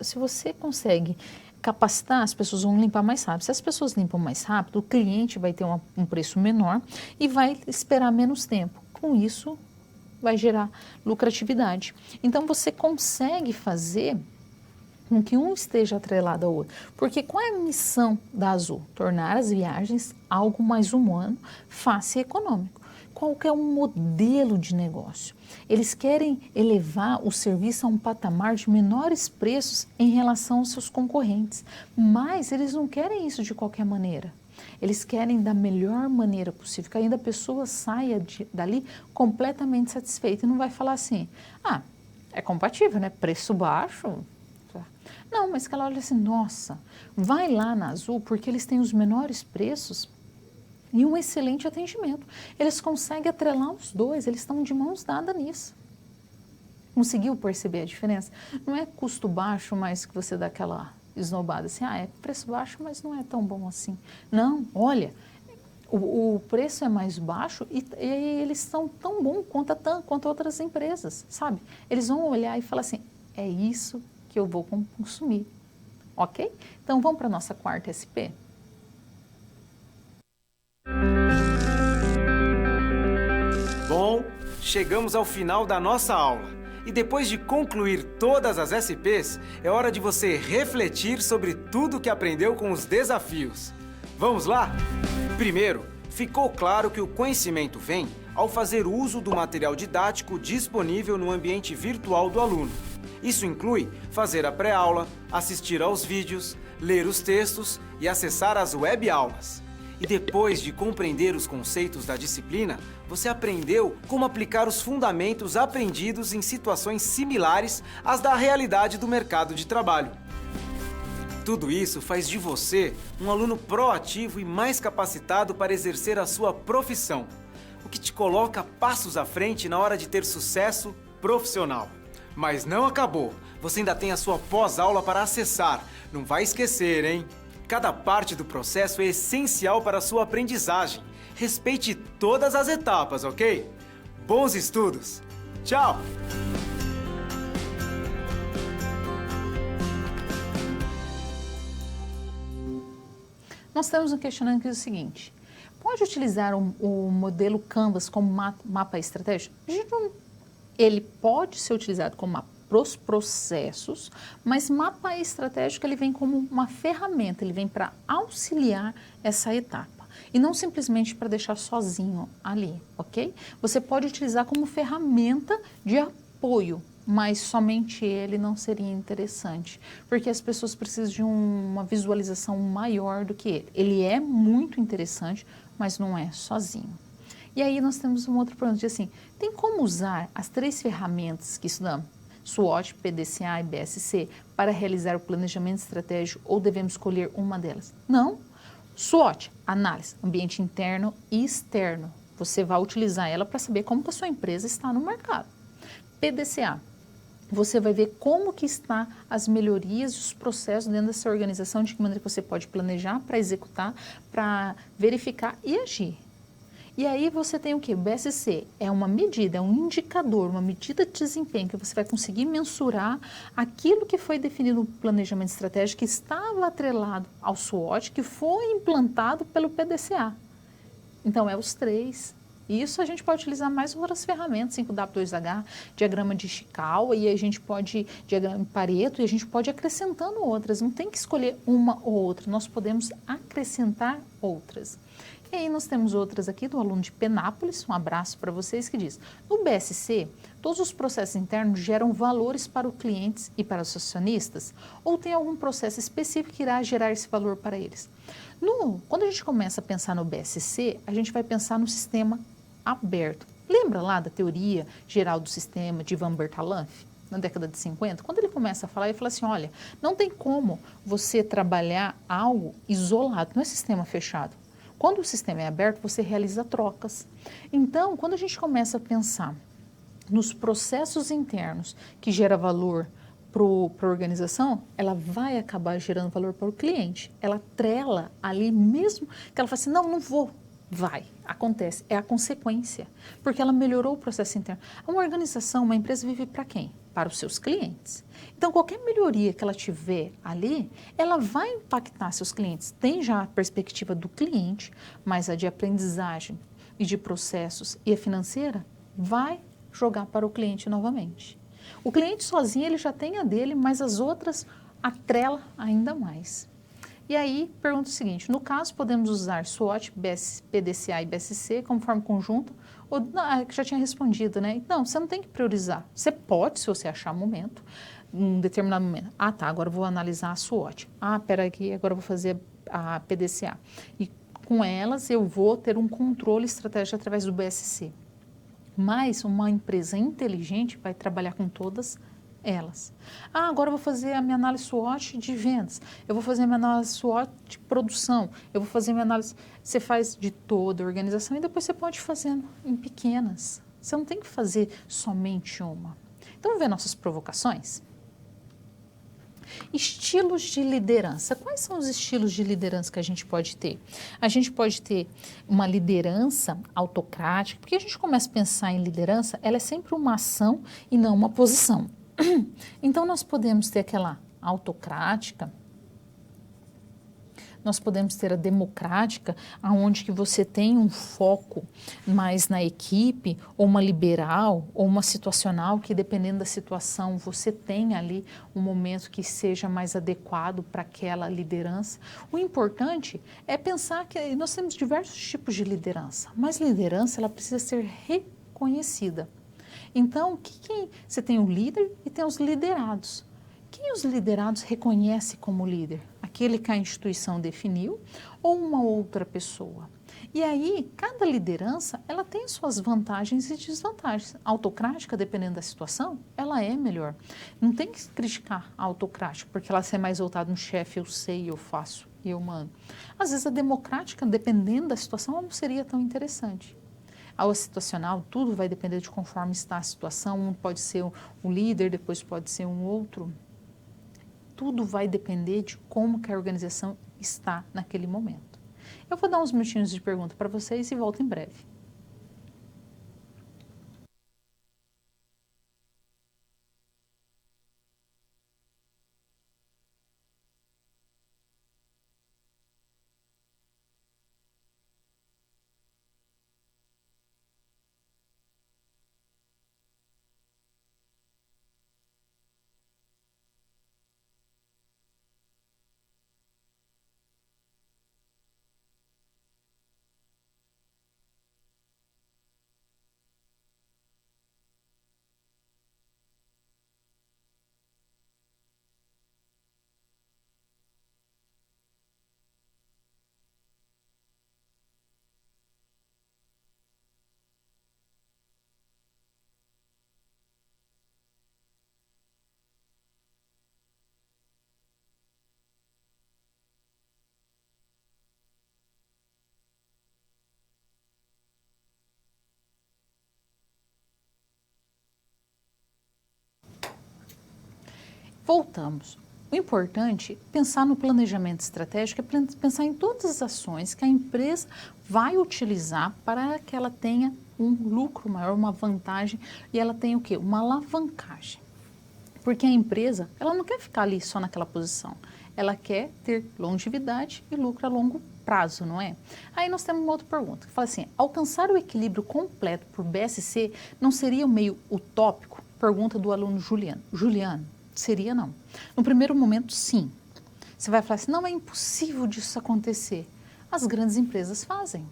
se você consegue capacitar, as pessoas vão limpar mais rápido. Se as pessoas limpam mais rápido, o cliente vai ter um preço menor e vai esperar menos tempo. Com isso, vai gerar lucratividade. Então, você consegue fazer com que um esteja atrelado ao outro. Porque qual é a missão da Azul? Tornar as viagens algo mais humano, fácil e econômico. Qual que é o modelo de negócio? Eles querem elevar o serviço a um patamar de menores preços em relação aos seus concorrentes, mas eles não querem isso de qualquer maneira. Eles querem da melhor maneira possível, que ainda a pessoa saia dali completamente satisfeita e não vai falar assim, é compatível, né? Preço baixo. Não, mas que ela olha assim, nossa, vai lá na Azul porque eles têm os menores preços e um excelente atendimento. Eles conseguem atrelar os dois, eles estão de mãos dadas nisso. Conseguiu perceber a diferença? Não é custo baixo, mas que você dá aquela esnobada assim, é preço baixo, mas não é tão bom assim. Não, olha, o preço é mais baixo e eles são tão bons quanto outras empresas, sabe? Eles vão olhar e falar assim, é isso que eu vou consumir, ok? Então vamos para a nossa quarta SP? Bom, chegamos ao final da nossa aula. E depois de concluir todas as SPs, é hora de você refletir sobre tudo que aprendeu com os desafios. Vamos lá? Primeiro, ficou claro que o conhecimento vem ao fazer uso do material didático disponível no ambiente virtual do aluno. Isso inclui fazer a pré-aula, assistir aos vídeos, ler os textos e acessar as web-aulas. E depois de compreender os conceitos da disciplina, você aprendeu como aplicar os fundamentos aprendidos em situações similares às da realidade do mercado de trabalho. Tudo isso faz de você um aluno proativo e mais capacitado para exercer a sua profissão, o que te coloca passos à frente na hora de ter sucesso profissional. Mas não acabou, você ainda tem a sua pós-aula para acessar, não vai esquecer, hein? Cada parte do processo é essencial para a sua aprendizagem. Respeite todas as etapas, ok? Bons estudos! Tchau! Nós temos um questionamento que diz o seguinte, pode utilizar o modelo Canvas como mapa estratégico? Ele pode ser utilizado como mapa para os processos, mas mapa estratégico ele vem como uma ferramenta, ele vem para auxiliar essa etapa e não simplesmente para deixar sozinho ali, ok? Você pode utilizar como ferramenta de apoio, mas somente ele não seria interessante, porque as pessoas precisam de uma visualização maior do que ele. Ele é muito interessante, mas não é sozinho. E aí nós temos um outro problema, de assim, tem como usar as 3 ferramentas que estudamos, SWOT, PDCA e BSC, para realizar o planejamento estratégico ou devemos escolher uma delas? Não. SWOT, análise, ambiente interno e externo. Você vai utilizar ela para saber como que a sua empresa está no mercado. PDCA, você vai ver como que está as melhorias e os processos dentro dessa organização, de que maneira que você pode planejar para executar, para verificar e agir. E aí você tem o quê? O BSC é uma medida, é um indicador, uma medida de desempenho que você vai conseguir mensurar aquilo que foi definido no planejamento estratégico que estava atrelado ao SWOT, que foi implantado pelo PDCA. Então, é os 3. Isso a gente pode utilizar mais outras ferramentas, 5W2H, diagrama de Ishikawa, e a gente pode, diagrama de Pareto, e a gente pode ir acrescentando outras. Não tem que escolher uma ou outra, nós podemos acrescentar outras. E aí nós temos outras aqui do aluno de Penápolis, um abraço para vocês, que diz, no BSC, todos os processos internos geram valores para os clientes e para os acionistas? Ou tem algum processo específico que irá gerar esse valor para eles? Quando a gente começa a pensar no BSC, a gente vai pensar no sistema aberto. Lembra lá da teoria geral do sistema de Ivan Bertalanffy, na década de 50? Quando ele começa a falar, ele fala assim, olha, não tem como você trabalhar algo isolado, não é sistema fechado. Quando o sistema é aberto, você realiza trocas. Então, quando a gente começa a pensar nos processos internos que geram valor para a organização, ela vai acabar gerando valor para o cliente. Ela trela ali mesmo, que ela fala assim, não vou. Vai, acontece, é a consequência, porque ela melhorou o processo interno. Uma organização, uma empresa vive para quem? Para os seus clientes. Então, qualquer melhoria que ela tiver ali, ela vai impactar seus clientes. Tem já a perspectiva do cliente, mas a de aprendizagem e de processos e a financeira vai jogar para o cliente novamente. O cliente sozinho, ele já tem a dele, mas as outras atrela ainda mais. E aí, pergunta o seguinte, no caso, podemos usar SWOT, PDCA e BSC como forma conjunta? Ou, que já tinha respondido, né? Não, você não tem que priorizar. Você pode, se você achar momento, um determinado momento. Ah, tá, agora eu vou analisar a SWOT. Ah, peraí, agora eu vou fazer a PDCA. E com elas eu vou ter um controle estratégico através do BSC. Mas uma empresa inteligente vai trabalhar com todas elas. Ah, agora eu vou fazer a minha análise SWOT de vendas, eu vou fazer a minha análise SWOT de produção, eu vou fazer a minha análise... Você faz de toda a organização e depois você pode fazer em pequenas. Você não tem que fazer somente uma. Então, vamos ver nossas provocações? Estilos de liderança. Quais são os estilos de liderança que a gente pode ter? A gente pode ter uma liderança autocrática, porque a gente começa a pensar em liderança, ela é sempre uma ação e não uma posição. Então, nós podemos ter aquela autocrática, nós podemos ter a democrática, onde que você tem um foco mais na equipe, ou uma liberal, ou uma situacional, que dependendo da situação, você tem ali um momento que seja mais adequado para aquela liderança. O importante é pensar que nós temos diversos tipos de liderança, mas liderança ela precisa ser reconhecida. Então, você tem o líder e tem os liderados. Quem os liderados reconhece como líder? Aquele que a instituição definiu ou uma outra pessoa? E aí, cada liderança, ela tem suas vantagens e desvantagens. A autocrática, dependendo da situação, ela é melhor. Não tem que criticar a autocrática, porque ela é mais voltada no chefe, eu sei, eu faço, eu mando. Às vezes, a democrática, dependendo da situação, ela não seria tão interessante. Ao situacional, tudo vai depender de conforme está a situação. Um pode ser um líder, depois pode ser um outro. Tudo vai depender de como que a organização está naquele momento. Eu vou dar uns minutinhos de pergunta para vocês e volto em breve. Voltamos. O importante é pensar no planejamento estratégico, é pensar em todas as ações que a empresa vai utilizar para que ela tenha um lucro maior, uma vantagem, e ela tenha o quê? Uma alavancagem. Porque a empresa, ela não quer ficar ali só naquela posição, ela quer ter longevidade e lucro a longo prazo, não é? Aí nós temos uma outra pergunta, que fala assim, alcançar o equilíbrio completo por BSC não seria meio utópico? Pergunta do aluno Juliano. Juliano, seria não. No primeiro momento, sim. Você vai falar assim, não é impossível disso acontecer. As grandes empresas fazem.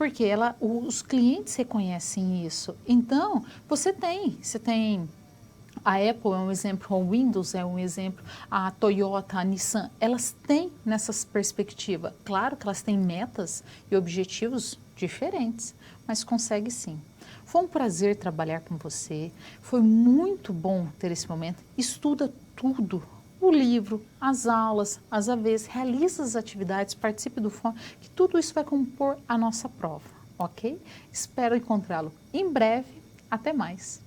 porque os clientes reconhecem isso. Então, você tem a Apple é um exemplo, o Windows é um exemplo, a Toyota, a Nissan, elas têm nessas perspectivas. Claro que elas têm metas e objetivos diferentes, mas consegue sim. Foi um prazer trabalhar com você, foi muito bom ter esse momento. Estuda tudo, o livro, as aulas, as AVs, realiza as atividades, participe do fórum, que tudo isso vai compor a nossa prova, ok? Espero encontrá-lo em breve. Até mais!